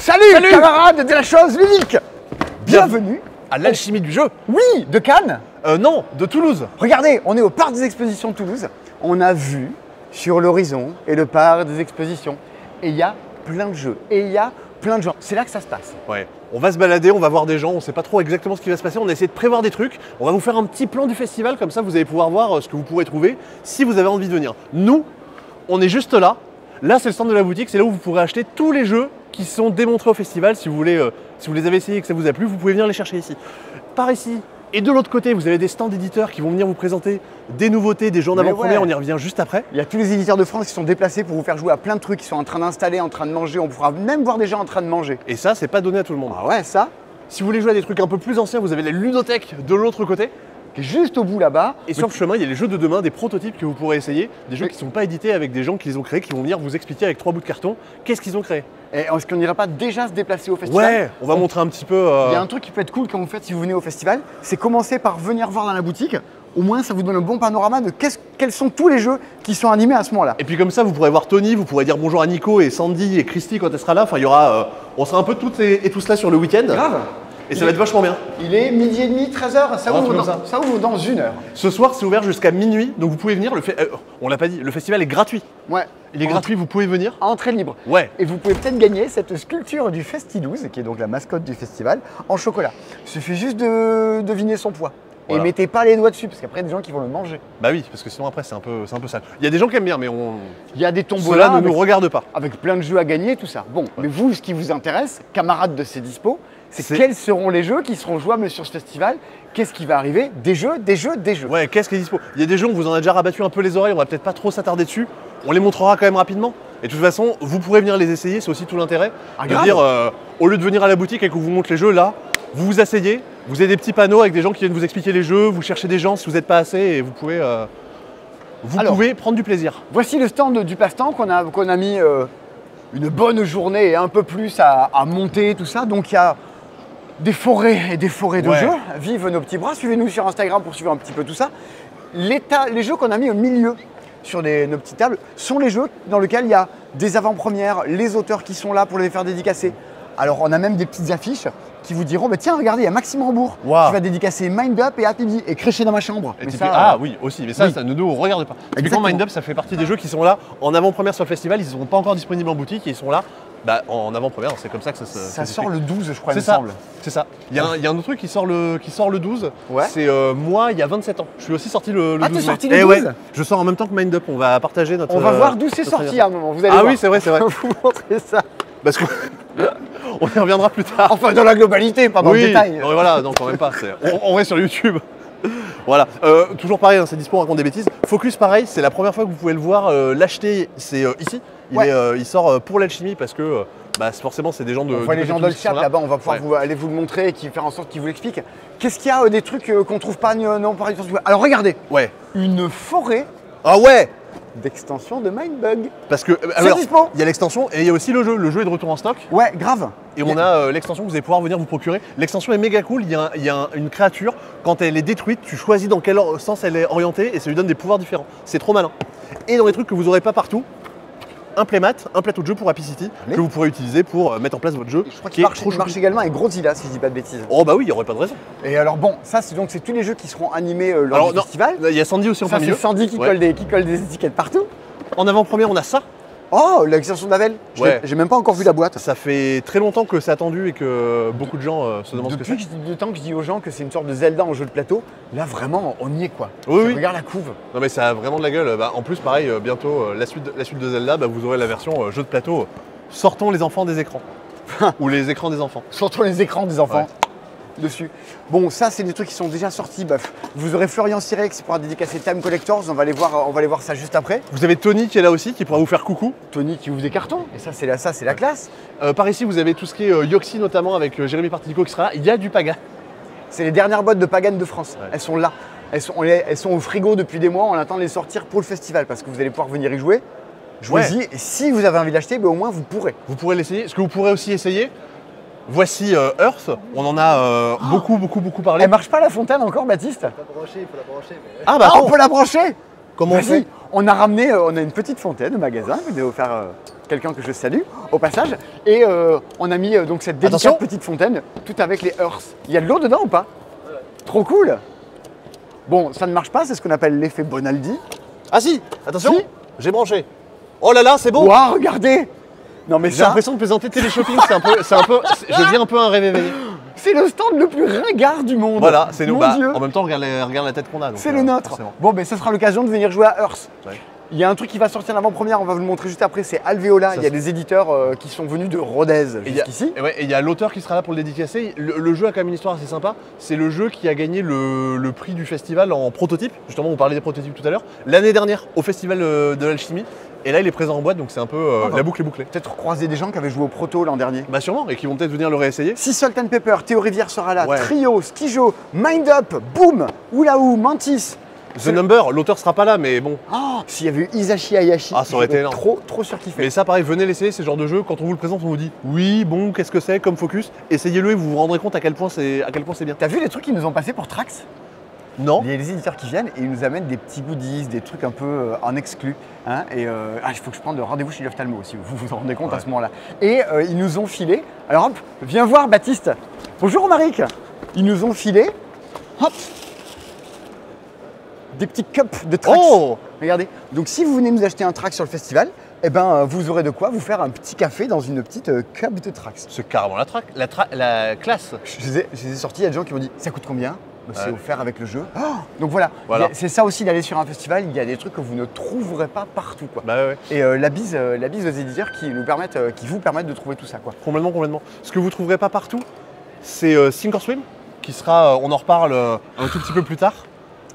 Salut camarades de la chose ludique. Bienvenue à l'alchimie du jeu. Oui, de Cannes. Non, de Toulouse. Regardez, on est au parc des expositions de Toulouse. On a vu sur l'horizon et le parc des expositions. Et il y a plein de jeux. Et il y a plein de gens. C'est là que ça se passe. Ouais. On va se balader, on va voir des gens, on ne sait pas trop exactement ce qui va se passer. On a essayé de prévoir des trucs. On va vous faire un petit plan du festival, comme ça vous allez pouvoir voir ce que vous pourrez trouver si vous avez envie de venir. Nous, on est juste là. Là, c'est le stand de la boutique. C'est là où vous pourrez acheter tous les jeux qui sont démontrés au festival. Si vous voulez, si vous les avez essayés et que ça vous a plu, vous pouvez venir les chercher ici. Par ici. Et de l'autre côté, vous avez des stands d'éditeurs qui vont venir vous présenter des nouveautés, des jeux en avant-première, on y revient juste après. Il y a tous les éditeurs de France qui sont déplacés pour vous faire jouer à plein de trucs, qui sont en train d'installer, en train de manger. On pourra même voir des gens en train de manger. Et ça, c'est pas donné à tout le monde. Ah ouais, ça. Si vous voulez jouer à des trucs un peu plus anciens, vous avez la ludothèque de l'autre côté. Qui est juste au bout là-bas. Et sur le chemin, il y a les jeux de demain, des prototypes que vous pourrez essayer, des jeux qui ne sont pas édités avec des gens qui les ont créés, qui vont venir vous expliquer avec 3 bouts de carton qu'est-ce qu'ils ont créé. Et est-ce qu'on n'irait pas déjà se déplacer au festival? Ouais, on va montrer un petit peu. Il y a un truc qui peut être cool quand vous faites si vous venez au festival, c'est commencer par venir voir dans la boutique. Au moins, ça vous donne un bon panorama de quels sont tous les jeux qui sont animés à ce moment-là. Et puis comme ça, vous pourrez voir Tony, vous pourrez dire bonjour à Nico et Sandy et Christy quand elle sera là. Enfin, il y aura, on sera un peu toutes et tous là sur le week-end. Grave. Et ça va être vachement bien. Il est 12h30, 13h, ça ouvre dans 1 heure. Ce soir, c'est ouvert jusqu'à minuit, donc vous pouvez venir. On l'a pas dit, le festival est gratuit. Ouais. Il est gratuit, vous pouvez venir. Entrée libre. Ouais. Et vous pouvez peut-être gagner cette sculpture du Festi12, qui est donc la mascotte du festival, en chocolat. Il suffit juste de deviner son poids. Voilà. Et mettez pas les doigts dessus, parce qu'après, il y a des gens qui vont le manger. Bah oui, parce que sinon après, c'est un peu sale. Il y a des gens qui aiment bien, mais il y a des tombolas. Cela ne nous regarde pas. Avec plein de jeux à gagner, tout ça. Bon, mais vous, ce qui vous intéresse, camarades de ces dispos, c'est quels seront les jeux qui seront jouables sur ce festival? Qu'est-ce qui va arriver? Des jeux. Ouais, qu'est-ce qui est dispo? Il y a des jeux, on vous en a déjà rabattu un peu les oreilles, on va peut-être pas trop s'attarder dessus. On les montrera quand même rapidement. Et de toute façon, vous pourrez venir les essayer, c'est aussi tout l'intérêt. De dire, au lieu de venir à la boutique et qu'on vous montre les jeux, là, vous vous asseyez, vous avez des petits panneaux avec des gens qui viennent vous expliquer les jeux, vous cherchez des gens si vous n'êtes pas assez et vous pouvez prendre du plaisir. Voici le stand du passe-temps qu'on a mis une bonne journée et un peu plus à monter, tout ça. Donc il y a des forêts et des forêts de jeux. Vive nos petits bras, suivez-nous sur Instagram pour suivre un petit peu tout ça. Les jeux qu'on a mis au milieu sur nos petites tables sont les jeux dans lesquels il y a des avant-premières, les auteurs qui sont là pour les faire dédicacer. Alors on a même des petites affiches qui vous diront bah, tiens regardez il y a Maxime Rambourg qui va dédicacer Mind Up et Happy Bee et Crécher dans ma chambre. Et ça, oui aussi, mais ça, ça ne nous regarde pas. Typiquement Mind Up ça fait partie des jeux qui sont là en avant-première sur le festival, ils ne seront pas encore disponibles en boutique et ils sont là en avant-première, c'est comme ça que ça sort le 12 je crois il me semble. semble. C'est ça. Il y a un autre truc qui sort le 12, c'est moi il y a 27 ans. Je suis aussi sorti le 12 mai. Ah t'es sorti le 12 je sors en même temps que Mind Up, on va partager notre... On va voir d'où c'est sorti à un moment, vous allez voir. Oui c'est vrai. Je vais vous montrer ça. Parce que on y reviendra plus tard. Enfin dans la globalité, pas dans le détail. Oui, voilà, non quand même pas. On reste sur YouTube. Voilà, toujours pareil, c'est dispo, on raconte des bêtises. Focus pareil, c'est la première fois que vous pouvez le voir, l'acheter, c'est ici. Il sort pour l'alchimie parce que forcément c'est des gens de... On voit les gens dans le chat là-bas, on va pouvoir aller vous le montrer et faire en sorte qu'ils vous l'expliquent. Qu'est-ce qu'il y a des trucs qu'on trouve pas non par exemple. Alors regardez, une forêt. Ah ouais, d'extension de Mindbug. Parce que il y a l'extension et il y a aussi le jeu. Le jeu est de retour en stock. Ouais, grave. Et on a l'extension que vous allez pouvoir venir vous procurer. L'extension est méga cool. Il y a une créature, quand elle est détruite, tu choisis dans quel sens elle est orientée et ça lui donne des pouvoirs différents. C'est trop malin. Et dans les trucs que vous n'aurez pas partout, un playmat, un plateau de jeu pour Happy City que vous pourrez utiliser pour mettre en place votre jeu. Je crois qu'il marche également avec Godzilla si je dis pas de bêtises. Oh bah oui, il n'y aurait pas de raison. Et alors bon, ça c'est tous les jeux qui seront animés lors du festival. Il y a Sandy aussi en plein milieu. C'est Sandy qui colle des étiquettes partout. En avant-première, on a ça. Oh, l'extension d'Avel. J'ai même pas encore vu la boîte. Ça fait très longtemps que c'est attendu et que beaucoup de gens se demandent ce que c'est. Depuis le temps que je dis aux gens que c'est une sorte de Zelda en jeu de plateau, là vraiment on y est quoi. Oui. Regarde la couve. Non mais ça a vraiment de la gueule. En plus pareil, bientôt la suite de Zelda, vous aurez la version jeu de plateau. Sortons les enfants des écrans. Ou les écrans des enfants. Sortons les écrans des enfants. Dessus. Bon, ça c'est des trucs qui sont déjà sortis. Vous aurez Florian Sirex qui pourra dédicacer Time Collectors, on va aller voir ça juste après. Vous avez Tony qui est là aussi, qui pourra vous faire coucou. Tony qui ouvre des cartons, et ça c'est la classe. Par ici vous avez tout ce qui est Yoxi notamment avec Jérémy Partico qui sera là. Il y a du Pagan. C'est les dernières boîtes de Pagan de France, elles sont là. Elles sont au frigo depuis des mois, on attend de les sortir pour le festival parce que vous allez pouvoir venir y jouer. Jouez-y, et si vous avez envie d'acheter, au moins vous pourrez. Vous pourrez l'essayer. Ce que vous pourrez aussi essayer, voici Earth, on en a beaucoup parlé. Elle marche pas la fontaine encore, Baptiste? Il faut la brancher. Mais... Ah bah on peut la brancher. Comment on fait? On a ramené, on a une petite fontaine au magasin, vous devez faire quelqu'un que je salue au passage. Et on a mis donc cette délicate Attention. petite fontaine, tout avec les hearths. Il y a de l'eau dedans ou pas? Trop cool. Bon, ça ne marche pas, c'est ce qu'on appelle l'effet Bonaldi. Ah si, attention, Si. j'ai branché. Oh là là, c'est beau. Waouh, regardez. Non mais J'ai ça, l'impression de présenter télé-shopping, je vis un peu un rêve éveillé. c'est le stand le plus ringard du monde. Voilà, c'est nous. Mon Bah, Dieu. en même temps, regarde la tête qu'on a. donc, C'est le nôtre. forcément. Bon, ben ça sera l'occasion de venir jouer à Hearth. Ouais. Il y a un truc qui va sortir en avant-première, on va vous le montrer juste après, c'est Alveola. Ça, Il y a c'est- des éditeurs qui sont venus de Rodez Et il y a- jusqu'ici. et ouais, et il y a l'auteur qui sera là pour le dédicacer. Le jeu a quand même une histoire assez sympa. C'est le jeu qui a gagné le prix du festival en prototype. Justement, on parlait des prototypes tout à l'heure. L'année dernière, au festival de l'alchimie. Et là, il est présent en boîte, donc c'est un peu bah. la boucle est bouclée. Peut-être croiser des gens qui avaient joué au proto l'an dernier. Bah sûrement, et qui vont peut-être venir le réessayer. Si Salt and Pepper, Théo Rivière sera là, Ouais. Trio, Skijo, Mind Up, Boom, Oulaou, Mantis. The Number, l'auteur sera pas là, mais bon. Oh, s'il y avait eu Isashi Hayashi, Ah, ça aurait été j'aurais énorme. trop surkiffé. Mais ça, pareil, venez l'essayer, c'est le genre de jeu. Quand on vous le présente, on vous dit oui, bon, qu'est-ce que c'est comme focus. Essayez-le et vous vous rendrez compte à quel point c'est bien. T'as vu les trucs qu'ils nous ont passés pour Trax? Non. Il y a les éditeurs qui viennent et ils nous amènent des petits goodies, des trucs un peu en exclu. Hein, et il faut que je prenne rendez-vous chez l'ophtalmo aussi, vous vous rendez compte à Ouais. ce moment-là. Et ils nous ont filé. Alors hop, viens voir Baptiste. Bonjour Romaric. Ils nous ont filé. Hop. Des petits cups de Trax. Oh. Regardez. Donc si vous venez nous acheter un Trax sur le festival, eh ben, vous aurez de quoi vous faire un petit café dans une petite cup de Trax. C'est carrément la classe. Je les ai sortis, il y a des gens qui m'ont dit ça coûte combien? Bah, c'est Ouais. offert avec le jeu. Oh, donc voilà, Voilà. C'est ça aussi d'aller sur un festival, il y a des trucs que vous ne trouverez pas partout. Quoi. Bah ouais. Et la bise aux éditeurs qui vous permettent de trouver tout ça. Quoi. Complètement. Ce que vous trouverez pas partout, c'est Thinkorswim, qui sera, on en reparle un tout petit peu plus tard,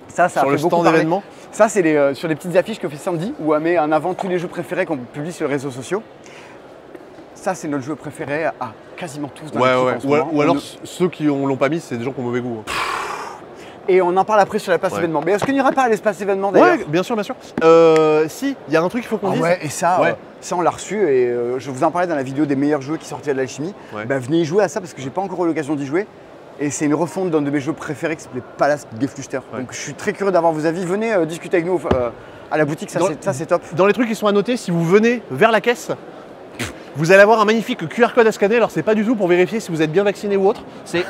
Ça a sur fait le beaucoup stand parler. d'événement. Ça, c'est sur les petites affiches que fait Sandy, où elle met en avant tous les jeux préférés qu'on publie sur les réseaux sociaux. Ça, c'est notre jeu préféré à quasiment tous dans l'équipe en ce moment. Ou alors ceux qui l'ont pas mis, c'est des gens qui ont mauvais goût. Et on en parle après sur la place Ouais. événement. Mais est-ce qu'il n'y aura pas à l'espace événement d'ailleurs? Ouais, bien sûr. Si, il y a un truc qu'il faut qu'on Ah dise. ouais, et ça, Ouais. Ça on l'a reçu et je vous en parlais dans la vidéo des meilleurs jeux qui sortaient de l'alchimie. Ouais. Bah, venez y jouer à ça parce que j'ai pas encore eu l'occasion d'y jouer. Et c'est une refonte d'un de mes jeux préférés qui s'appelait Palace Geflüster. Ouais. Donc je suis très curieux d'avoir vos avis. Venez discuter avec nous à la boutique, ça c'est top. Dans les trucs qui sont à noter, si vous venez vers la caisse, vous allez avoir un magnifique QR code à scanner. Alors c'est pas du tout pour vérifier si vous êtes bien vacciné ou autre. C'est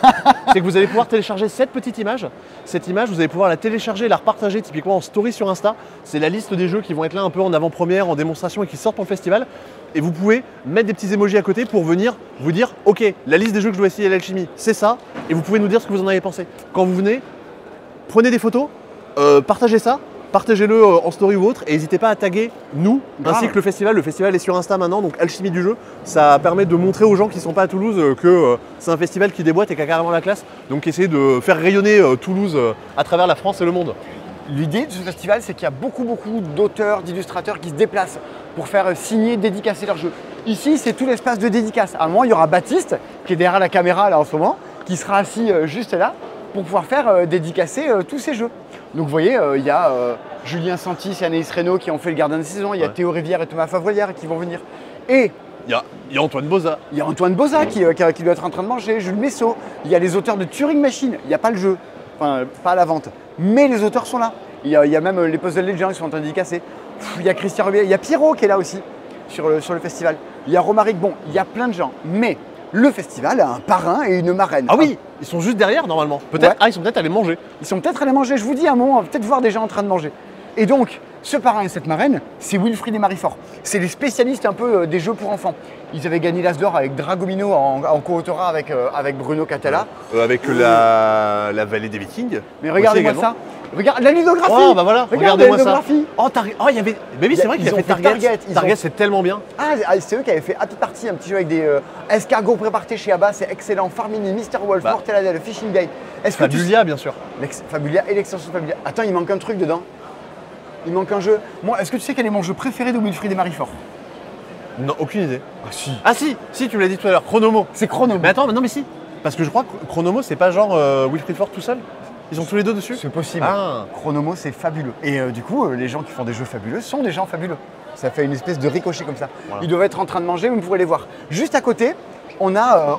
que vous allez pouvoir télécharger cette petite image. Cette image, vous allez pouvoir la télécharger et la repartager typiquement en story sur Insta. C'est la liste des jeux qui vont être là un peu en avant-première, en démonstration et qui sortent pour le festival. Et vous pouvez mettre des petits emojis à côté pour venir vous dire ok, la liste des jeux que je dois essayer à l'alchimie, c'est ça. Et vous pouvez nous dire ce que vous en avez pensé. Quand vous venez, prenez des photos, partagez ça. Partagez-le en story ou autre et n'hésitez pas à taguer nous Grave. ainsi que le festival. Le festival est sur Insta maintenant, donc Alchimie du jeu. Ça permet de montrer aux gens qui ne sont pas à Toulouse que c'est un festival qui déboîte et qui a carrément la classe. Donc essayez de faire rayonner Toulouse à travers la France et le monde. L'idée de ce festival, c'est qu'il y a beaucoup d'auteurs, d'illustrateurs qui se déplacent pour faire signer, dédicacer leurs jeux. Ici, c'est tout l'espace de dédicace. À un moment, il y aura Baptiste, qui est derrière la caméra là en ce moment, qui sera assis juste là pour pouvoir faire dédicacer tous ces jeux. Donc vous voyez, il y a Julien Santis et Anaïs Reynaud qui ont fait le gardien de saison, il y a Ouais. Théo Rivière et Thomas Favrière qui vont venir. Et Il y a Antoine Boza. il y a Antoine Boza qui doit être en train de manger, Jules Messot, il y a les auteurs de Turing Machine, il n'y a pas le jeu, enfin pas à la vente, mais les auteurs sont là. Il y a même les Puzzle Legends qui sont en train de dédicacer. Il y a Christian Rubier, il y a Pierrot qui est là aussi sur le festival. Il y a Romaric, bon, il y a plein de gens, mais le festival a un parrain et une marraine. Ah oui, ils sont juste derrière normalement. Peut-être. Ouais. Ah, ils sont peut-être allés manger. Ils sont peut-être allés manger, je vous dis à un moment, on va peut-être voir des gens en train de manger. Et donc, ce parrain et cette marraine, c'est Wilfried et Marie-Fort. C'est les spécialistes un peu des jeux pour enfants. Ils avaient gagné l'As d'Or avec Dragomino en co-autorat avec Bruno Catala. Avec la vallée des Vikings. Mais regardez-moi Aussi ça. Regarde la ludographie. Oh bah voilà, Regarde regardez-moi la ça. ludographie. Oh, il y avait. Mais oui, c'est vrai qu'il Ils a ont fait fait Target. Target, ils Target, ont- c'est tellement bien. Ah, c'est eux qui avaient fait Happy Party, un petit jeu avec des escargots préparés chez Abba, c'est excellent. Farmini, Mr. Wolf, Bah. Mortadella, le Fishing Guide. Est-ce que tu Fabulia, bien sûr. Fabulia et l'extension Fabulia. Attends, il manque un truc dedans. Il manque un jeu. Moi, est-ce que tu sais quel est mon jeu préféré de Wilfried et Marie-Fort? Non, aucune idée. Ah si. Ah si, tu me l'as dit tout à l'heure, Chronomo. C'est Chrono. Mais attends, non mais si. Parce que je crois que Chronomo, c'est pas genre Wilfried Fort tout seul. Ils sont tous les deux dessus. C'est possible. Ah. Chronomo, c'est fabuleux. Et du coup, les gens qui font des jeux fabuleux sont des gens fabuleux. Ça fait une espèce de ricochet comme ça. Voilà. Ils doivent être en train de manger, vous pourrez les voir. Juste à côté, on a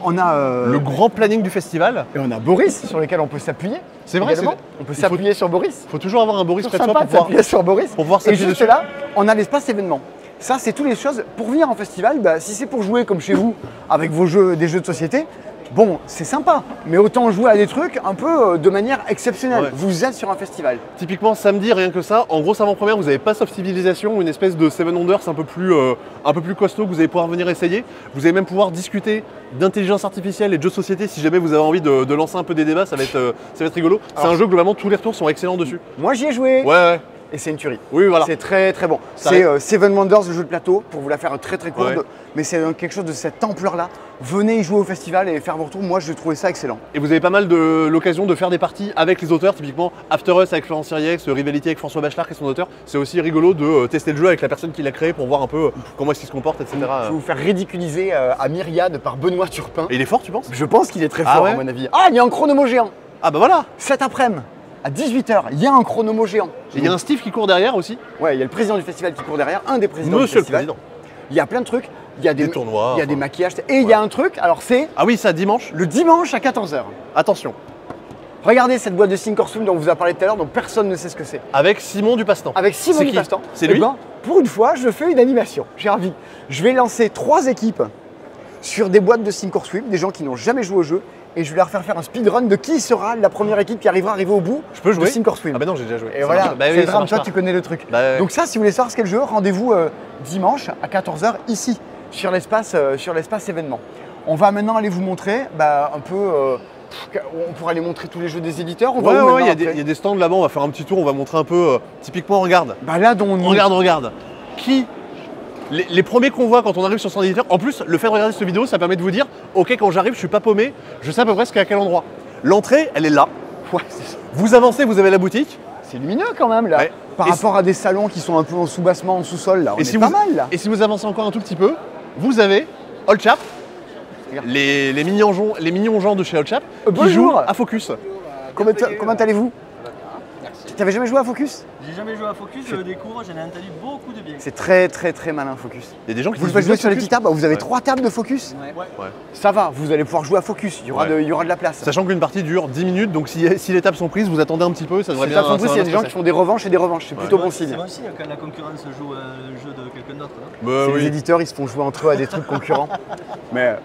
Le grand planning du festival. et on a Boris sur lequel on peut s'appuyer. C'est vrai, également. c'est- On peut il faut- s'appuyer sur Boris. Faut toujours avoir un Boris C'est près de soi sympa pour de pouvoir. s'appuyer sur Boris. pour pouvoir Et s'appuyer juste dessus. là, on a l'espace événement. Ça, c'est toutes les choses. Pour venir en festival, bah, si c'est pour jouer comme chez vous, avec vos jeux, des jeux de société, bon, c'est sympa. Mais autant jouer à des trucs un peu de manière exceptionnelle. Ouais. Vous êtes sur un festival. Typiquement samedi, rien que ça, en grosse avant-première, vous avez Pass of Civilization, une espèce de Seven Wonders un peu plus costaud que vous allez pouvoir venir essayer. Vous allez même pouvoir discuter d'intelligence artificielle et de jeux de société si jamais vous avez envie de lancer un peu des débats, ça va être rigolo. C'est un jeu, globalement, tous les retours sont excellents dessus. Moi, j'y ai joué. Ouais. Et c'est une tuerie. Oui, voilà. C'est très très bon. Ça C'est Seven Wonders, le jeu de plateau, pour vous la faire très très courte. Ouais. Mais c'est quelque chose de cette ampleur-là. Venez y jouer au festival et faire vos retours. Moi, je trouvais ça excellent. Et vous avez pas mal de l'occasion de faire des parties avec les auteurs, typiquement After Us avec Florent Siriex, Rivalité avec François Bachelard qui est son auteur. C'est aussi rigolo de tester le jeu avec la personne qui l'a créé pour voir un peu comment est-ce qu'il se comporte, etc. Je vais vous faire ridiculiser à Myriade par Benoît Turpin. Et il est fort, tu penses? Je pense qu'il est très Ah fort, ouais à mon avis. Ah, il y a un chronomo géant. Ah bah voilà. Cet après-midi, à 18h, il y a un chronomo géant. Et il y a un Steve qui court derrière aussi. Ouais, il y a le président du festival qui court derrière, un des présidents Monsieur du le festival. président. Il y a plein de trucs. Il y a Des tournois, il y a des enfin. maquillages. Et il y a un truc, alors c'est Ah oui, ça dimanche. le dimanche à 14h. Attention. Regardez cette boîte de Think or Swim dont on vous a parlé tout à l'heure, dont personne ne sait ce que c'est. Avec Simon du Passe-Temps. Avec Simon C'est du qui? Passe-Temps. C'est Eh lui ben, pour une fois, je fais une animation. J'ai envie. Je vais lancer 3 équipes sur des boîtes de Think or Swim, des gens qui n'ont jamais joué au jeu, et je vais leur faire un speedrun de qui sera la première équipe qui arrivera à arriver au bout Je peux jouer de Think or Swim. Ah bah non, j'ai déjà joué. Et Ça voilà, marche. Bah c'est oui, le ça drame, marche toi pas. tu connais le truc. Bah ouais. Donc ça, si vous voulez savoir ce qu'est le jeu, rendez-vous dimanche à 14h ici, sur l'espace événement. On va maintenant aller vous montrer un peu, on pourra aller montrer tous les jeux des éditeurs. On va où Ouais, il maintenant y a des stands là-bas, on va faire un petit tour, on va montrer un peu, typiquement, regarde. Là, dont on Regarde. Qui les premiers qu'on voit quand on arrive sur son éditeur, en plus, le fait de regarder cette vidéo, ça permet de vous dire, ok, quand j'arrive, je suis pas paumé, je sais à peu près à quel endroit. L'entrée, elle est là. Ouais, Vous avancez, vous avez la boutique. c'est lumineux quand même là. Ouais. Par Et rapport à des salons qui sont un peu en sous-bassement, en sous-sol là. On est pas mal là. Et si vous avancez encore un tout petit peu, vous avez Old Chap, Regarde. les mignons gens de chez Old Chap, qui bonjour. jouent à Focus. Comment allez-vous? Tu n'avais jamais joué à Focus? J'ai jamais joué à Focus, je le découvre, j'en ai entendu beaucoup de bien. C'est très très très malin Focus. Il y a des gens qui Vous le disent faites jouer Focus. sur les petites tables, vous avez Ouais. 3 tables de Focus. Ouais. Ça va, vous allez pouvoir jouer à Focus, il y aura, Ouais. il y aura de la place. Sachant qu'une partie dure 10 minutes, donc si les tables sont prises, vous attendez un petit peu, ça devrait C'est bien. pas compris, ça il y a va des bien gens se qui font des revanches et des revanches, c'est plutôt bon signe. C'est bon signe quand la concurrence joue le jeu de quelqu'un d'autre. Non passer. C'est Oui. les éditeurs, ils se font jouer entre eux à des trucs concurrents. Mais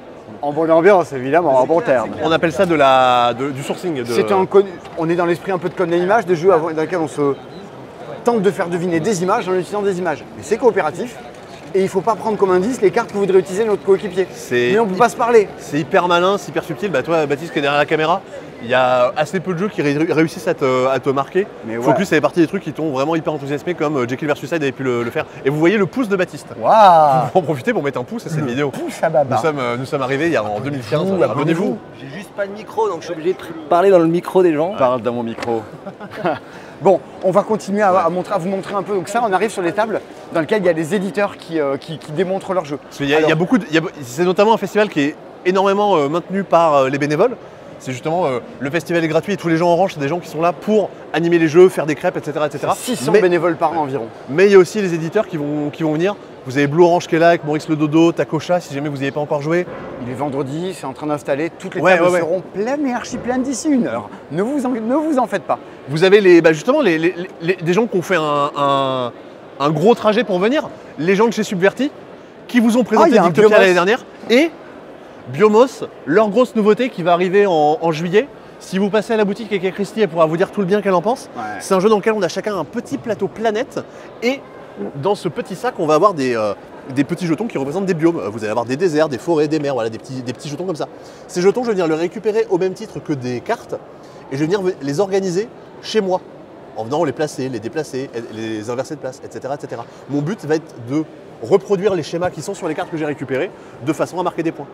en bonne ambiance, évidemment, en bon terme. On appelle ça du sourcing. On est dans l'esprit un peu de code d'image, des jeux dans lesquels on se tente de faire deviner des images en utilisant des images. Mais c'est coopératif et il ne faut pas prendre comme indice les cartes que voudrait utiliser notre coéquipier. Mais on ne peut pas se parler. C'est hyper malin, c'est hyper subtil. Bah toi, Baptiste, qui est derrière la caméra, il y a assez peu de jeux qui réussissent à te marquer. Mais ouais. Focus, ça fait partie des trucs qui t'ont vraiment hyper enthousiasmé, comme Jekyll vs Hyde avait pu le faire. Et vous voyez le pouce de Baptiste. Waouh! Pour en profiter pour mettre un pouce à cette vidéo. Pouce à baba. Nous sommes arrivés en 2015. Abonnez-vous, Abonnez-vous. J'ai juste pas de micro, donc je suis obligé de parler dans le micro des gens. Parle dans mon micro. Bon, on va continuer à vous montrer un peu. Donc ça, on arrive sur les tables dans lesquelles il y a des éditeurs qui démontrent leur jeu. Parce qu'il y a beaucoup c'est notamment un festival qui est énormément maintenu par les bénévoles. C'est justement le festival est gratuit et tous les gens orange, c'est des gens qui sont là pour animer les jeux, faire des crêpes, etc. 600 Mais- bénévoles par an environ. Mais il y a aussi les éditeurs qui vont venir. Vous avez Blue Orange qui est là avec Maurice Le Dodo, Takocha, si jamais vous n'y avez pas encore joué. Il est vendredi, c'est en train d'installer. Toutes les Ouais, tables ouais. seront pleines et archi pleines d'ici 1 heure. Ne vous en faites pas. Vous avez justement des gens qui ont fait un gros trajet pour venir. Les gens de chez Subverti qui vous ont il présenté y a un Dictopia Biomos. l'année dernière. Et Biomos, leur grosse nouveauté qui va arriver en juillet. Si vous passez à la boutique avec Christy, elle pourra vous dire tout le bien qu'elle en pense. Ouais. C'est un jeu dans lequel on a chacun un petit plateau planète. Et dans ce petit sac, on va avoir des petits jetons qui représentent des biomes. Vous allez avoir des déserts, des forêts, des mers, voilà, des petits jetons comme ça. Ces jetons, je vais venir les récupérer au même titre que des cartes et je vais venir les organiser chez moi en venant les placer, les déplacer, les inverser de place, etc., etc. Mon but va être de reproduire les schémas qui sont sur les cartes que j'ai récupérées de façon à marquer des points.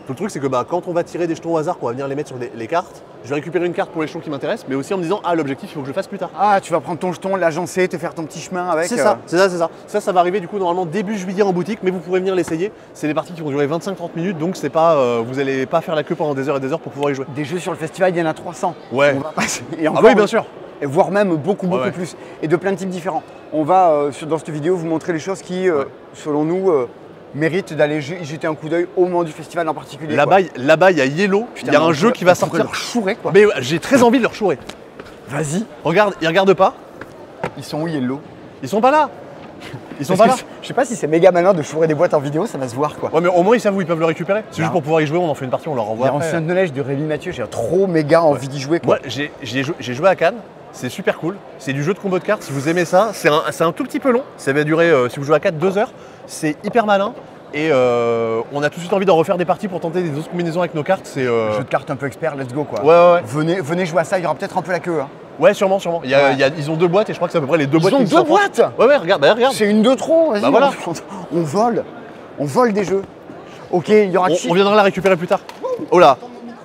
Tout le truc, c'est que quand on va tirer des jetons au hasard, qu'on va venir les mettre sur les cartes, je vais récupérer une carte pour les jetons qui m'intéressent, mais aussi en me disant, l'objectif, il faut que je le fasse plus tard. Ah, tu vas prendre ton jeton, l'agencer, te faire ton petit chemin avec. C'est ça. Ça va arriver du coup normalement début juillet en boutique, mais vous pourrez venir l'essayer. C'est des parties qui vont durer 25-30 minutes, donc c'est pas, vous n'allez pas faire la queue pendant des heures et des heures pour pouvoir y jouer. Des jeux sur le festival, il y en a 300. Ouais. On va passer- et Ah encore, oui, bien sûr. Et voire même beaucoup Ouais. plus. Et de plein de types différents. On va, dans cette vidéo, vous montrer les choses qui, selon nous, méritent d'aller y jeter un coup d'œil au moment du festival en particulier. Là-bas, il y a Yellow, il y a un jeu qui va sortir. Leur chourer, quoi. Mais j'ai très envie de leur chourer. Vas-y. Regarde, ils regardent pas. Ils sont où, Yellow? Ils sont pas là. Ils sont pas là. Je sais pas si c'est méga malin de chourer des boîtes en vidéo, ça va se voir quoi. Ouais, mais au moins ils savent où ils peuvent le récupérer. C'est Non. juste pour pouvoir y jouer, on en fait une partie, on leur Il y renvoie a après. Ancien de neige de Rémi Mathieu, j'ai trop méga envie d'y jouer quoi. Moi, j'ai joué à Cannes, c'est super cool. C'est du jeu de combo de cartes, si vous aimez ça. C'est un tout petit peu long, ça va durer, si vous jouez à 4, 2 heures. C'est hyper malin. Et on a tout de suite envie d'en refaire des parties pour tenter des autres combinaisons avec nos cartes. C'est Jeu de cartes un peu expert, let's go quoi. ouais. Venez jouer à ça, il y aura peut-être un peu la queue. Hein. Ouais, sûrement. Ils ont 2 boîtes et je crois que c'est à peu près les 2 boîtes Ils ont qui sont 2 boîtes. Ouais, regarde, regarde. C'est une de trop, vas-y. Bah voilà. On vole des jeux. Ok, il y aura On viendra la récupérer plus tard. Oh là.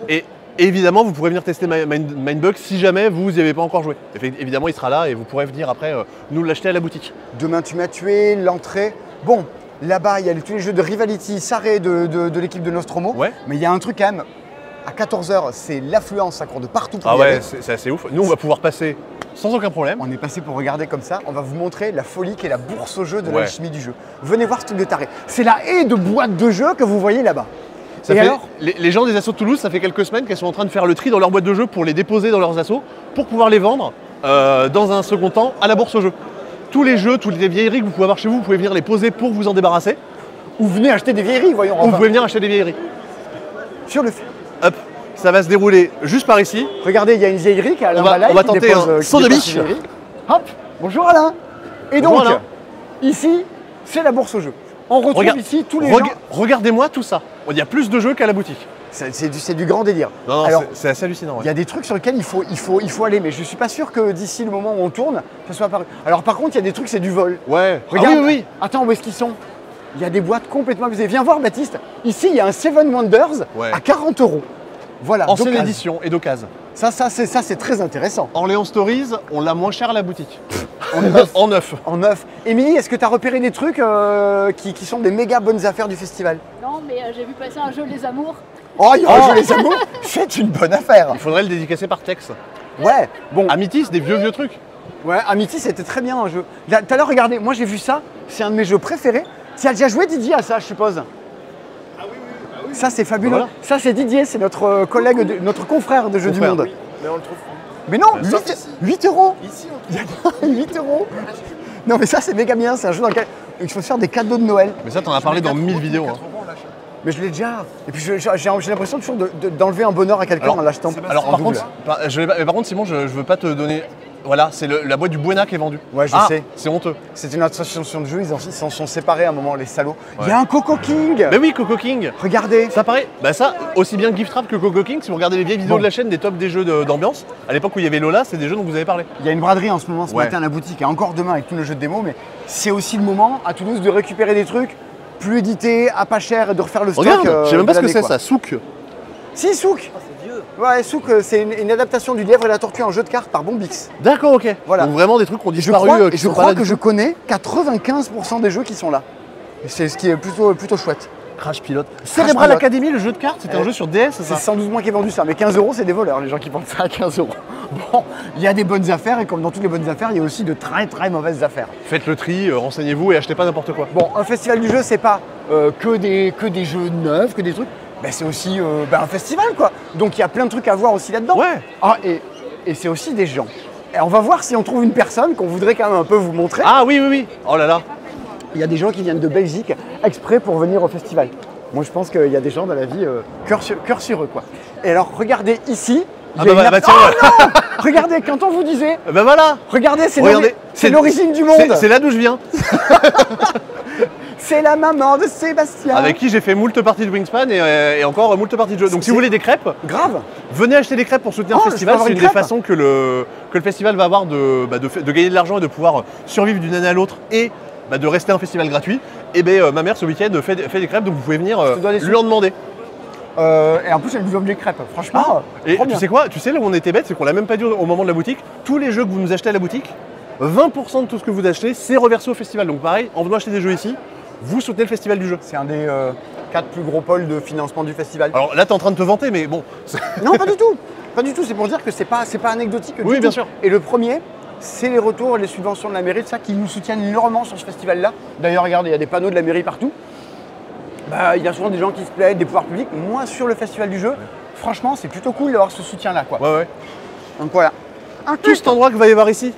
Et évidemment, vous pourrez venir tester Mindbug si jamais vous n'y avez pas encore joué. Évidemment, il sera là et vous pourrez venir après nous l'acheter à la boutique. Demain tu m'as tué, l'entrée. Bon, là-bas, il y a tous les jeux de Rivality, Sarré de l'équipe de Nostromo. Ouais. Mais il y a un truc quand même. À 14h, c'est l'affluence, ça court de partout pour Ah y ouais, aller. c'est assez ouf. Nous, on va pouvoir passer sans aucun problème. On est passé pour regarder comme ça. On va vous montrer la folie qu'est la bourse au jeu de Ouais. l'alchimie du jeu. Venez voir ce truc de taré. C'est la haie de boîtes de jeux que vous voyez là-bas. Ça Et fait- alors les gens des assos de Toulouse, ça fait quelques semaines qu'elles sont en train de faire le tri dans leur boîte de jeux pour les déposer dans leurs assos, pour pouvoir les vendre dans un second temps à la bourse au jeu. Tous les jeux, toutes les vieilleries que vous pouvez avoir chez vous, vous pouvez venir les poser pour vous en débarrasser. Ou venez acheter des vieilleries, voyons. Ou vous Enfin, pouvez venir acheter des vieilleries. sur le Hop, ça va se dérouler juste par ici. Regardez, il y a une vieillerie qui a Alain On va Balaï qui tenter dépose, un qui saut de dépose biche. ses vieilleries. Hop, bonjour Alain. Et Bonjour, donc, Alain. ici, c'est la bourse au jeu. On retrouve Regarde- ici tous les gens. Regardez-moi tout ça. Il y a plus de jeux qu'à la boutique. C'est du grand délire. Non, Alors, c'est assez hallucinant. il ouais. y a des trucs sur lesquels il faut aller, mais je suis pas sûr que d'ici le moment où on tourne, ça soit apparu. Alors par contre, il y a des trucs, c'est du vol. Ouais. Regarde, Ah oui. Attends, où est-ce qu'ils sont? Il y a des boîtes complètement abusées. Viens voir, Baptiste. Ici, il y a un Seven Wonders Ouais. à 40 €. Voilà. Ancienne d'occasion. édition et d'occasion. Ça, c'est très intéressant. Orléans Stories, on l'a moins cher à la boutique. En neuf. En neuf. En neuf. Émilie, est-ce que tu as repéré des trucs qui sont des méga bonnes affaires du festival? Non, mais j'ai vu passer un jeu Les Amours. Oh, il y aura les amours. C'est une bonne affaire. Il faudrait le dédicacer par texte. Ouais. Bon. Amitis, des vieux trucs. Ouais, Amity, c'était très bien un jeu. Là, tout à l'heure, regardez, moi j'ai vu ça. C'est un de mes jeux préférés. Tu as déjà joué Didier à ça, je suppose. Ah oui. Ça, c'est fabuleux. Voilà. Ça, c'est Didier, c'est notre collègue, notre confrère de Jeux du Confrère. Monde. Mais on le trouve. Mais non, sauf 8 €. Ici, on 8 €. Non, mais ça, c'est méga bien. C'est un jeu dans lequel il faut se faire des cadeaux de Noël. Mais ça, t'en as parlé dans 1000 vidéos. hein. Mais je l'ai déjà. Et puis, j'ai l'impression toujours d'enlever un bonheur à quelqu'un Alors, en l'achetant. Alors en par double. contre, par contre, Simon, je veux pas te donner. Voilà, c'est la boîte du Buena qui est vendue. Ouais, je Ah, sais. C'est honteux. C'est une association de jeux, ils s'en sont séparés à un moment, les salauds. Il y Ouais. a un Coco King. Mais oui, Coco King. Regardez. Ça paraît. Bah ça, aussi bien Gift Wrap que Coco King, si vous regardez les vieilles vidéos Bon. de la chaîne des tops des jeux d'ambiance, à l'époque où il y avait Lola, c'est des jeux dont vous avez parlé. Il y a une braderie en ce moment, ce Ouais. matin à la boutique, et encore demain avec tous nos jeux de démo, mais c'est aussi le moment à Toulouse de récupérer des trucs plus édités, à pas cher, et de refaire le stock. Regarde, je sais même pas de ce que l'année, c'est quoi. ça, Souk. Si, Souk. C'est vieux. Ouais, Souk, c'est une adaptation du Lièvre et la Tortue en jeu de cartes par Bombix. D'accord, ok. Voilà. Donc vraiment des trucs qui ont Je disparu. crois, qui je sont crois pas là que du je tout. connais 95% des jeux qui sont là. Et c'est ce qui est plutôt chouette. Crash Pilot. Cerebral Pilot. Academy, le jeu de cartes, c'était un jeu sur DS, c'est C'est ça 112 mois qui est vendu ça, mais 15 €, c'est des voleurs, les gens qui vendent ça à 15 €. Bon, il y a des bonnes affaires, et comme dans toutes les bonnes affaires, il y a aussi de très très mauvaises affaires. Faites le tri, renseignez-vous et achetez pas n'importe quoi. Bon, un festival du jeu, c'est pas que des jeux neufs, que des trucs. Ben, c'est aussi un festival, quoi. Donc il y a plein de trucs à voir aussi là-dedans. Ouais. Ah, et c'est aussi des gens. Et on va voir si on trouve une personne qu'on voudrait quand même un peu vous montrer. Ah oui, oui, oui. Oh là là. Il y a des gens qui viennent de Belgique exprès pour venir au festival. Moi, je pense qu'il y a des gens dans la vie cœur sur eux, quoi. Et alors, regardez ici. il Ah y a bah, une bah, app- tiens, Oh non Regardez, quand on vous disait, Ben voilà. regardez, c'est Regardez, l'origine du monde. C'est là d'où je viens. C'est la maman de Sébastien. Avec qui j'ai fait moult parties de Wingspan et encore moult parties de jeux. Donc si vous voulez des crêpes, Grave. venez acheter des crêpes pour soutenir Oh, le je festival. peux avoir C'est une une des crêpe façons que le festival va avoir de gagner de l'argent et de pouvoir survivre d'une année à l'autre et de rester un festival gratuit. Et ma mère ce week-end fait des crêpes, donc vous pouvez venir te dois des sous. lui en demander. Et en plus, elle nous offre des crêpes. Franchement, Et trop tu bien. sais quoi? Tu sais là où on était bête, c'est qu'on l'a même pas dit au moment de la boutique. Tous les jeux que vous nous achetez à la boutique, 20% de tout ce que vous achetez, c'est reversé au festival. Donc pareil, en venant acheter des jeux ici, vous soutenez le festival du jeu. C'est un des 4 plus gros pôles de financement du festival. Alors là, t'es en train de te vanter, mais bon. Non, pas du tout. Pas du tout. C'est pour dire que c'est pas anecdotique. du Oui, tout. bien sûr. Et le premier, c'est les retours et les subventions de la mairie, ça qui nous soutiennent énormément sur ce festival-là. D'ailleurs, regardez, il y a des panneaux de la mairie partout. Il y a souvent des gens qui se plaident, des pouvoirs publics. Moi, sur le festival du jeu, franchement, c'est plutôt cool d'avoir ce soutien-là, quoi. Ouais, ouais. Donc voilà. Tout cet endroit que va y avoir ici,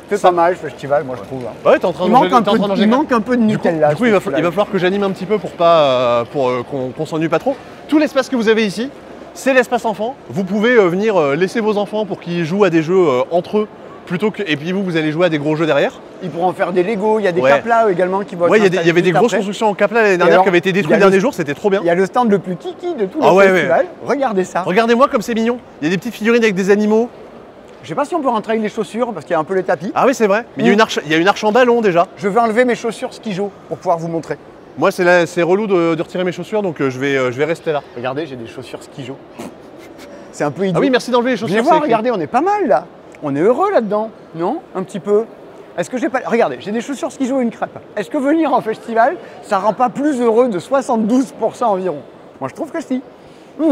fait pas mal ce festival, moi je trouve. Hein. Ouais, t'es en train Il de manque manger, un t'es en peu, train de manger il quoi manque un peu de Nutella. Du coup, il va falloir que j'anime un petit peu pour qu'on s'ennuie pas trop. Tout l'espace que vous avez ici, c'est l'espace enfant. Vous pouvez venir laisser vos enfants pour qu'ils jouent à des jeux entre eux, plutôt que. Et puis vous allez jouer à des gros jeux derrière. Ils pourront faire des Lego, il y a des Ouais. Capla également qui vont Ouais, être il y avait des juste grosses après. constructions en Capla l'année dernière alors, qui avaient été il y détruites a le le- dernier jour, c'était trop bien. Il y a le stand le plus kiki de tout le Ah ouais, festival. Regardez ça. Regardez-moi comme c'est mignon. Il y a des petites figurines avec des animaux. Je sais pas si on peut rentrer avec les chaussures parce qu'il y a un peu les tapis. Ah oui, c'est vrai. Mais il y a une arche en ballon déjà. Je vais enlever mes chaussures skijo pour pouvoir vous montrer. Moi, c'est relou de retirer mes chaussures, donc je vais rester là. Regardez, j'ai des chaussures skijo. C'est un peu idiot. Ah oui, merci d'enlever les chaussures. Venez c'est voir, écrit. regardez, on est pas mal là. On est heureux là-dedans, non? Un petit peu. Est-ce que j'ai pas. Regardez, j'ai des chaussures skijo et une crêpe. Est-ce que venir en festival, ça rend pas plus heureux de 72% environ? Moi, je trouve que si. Bah,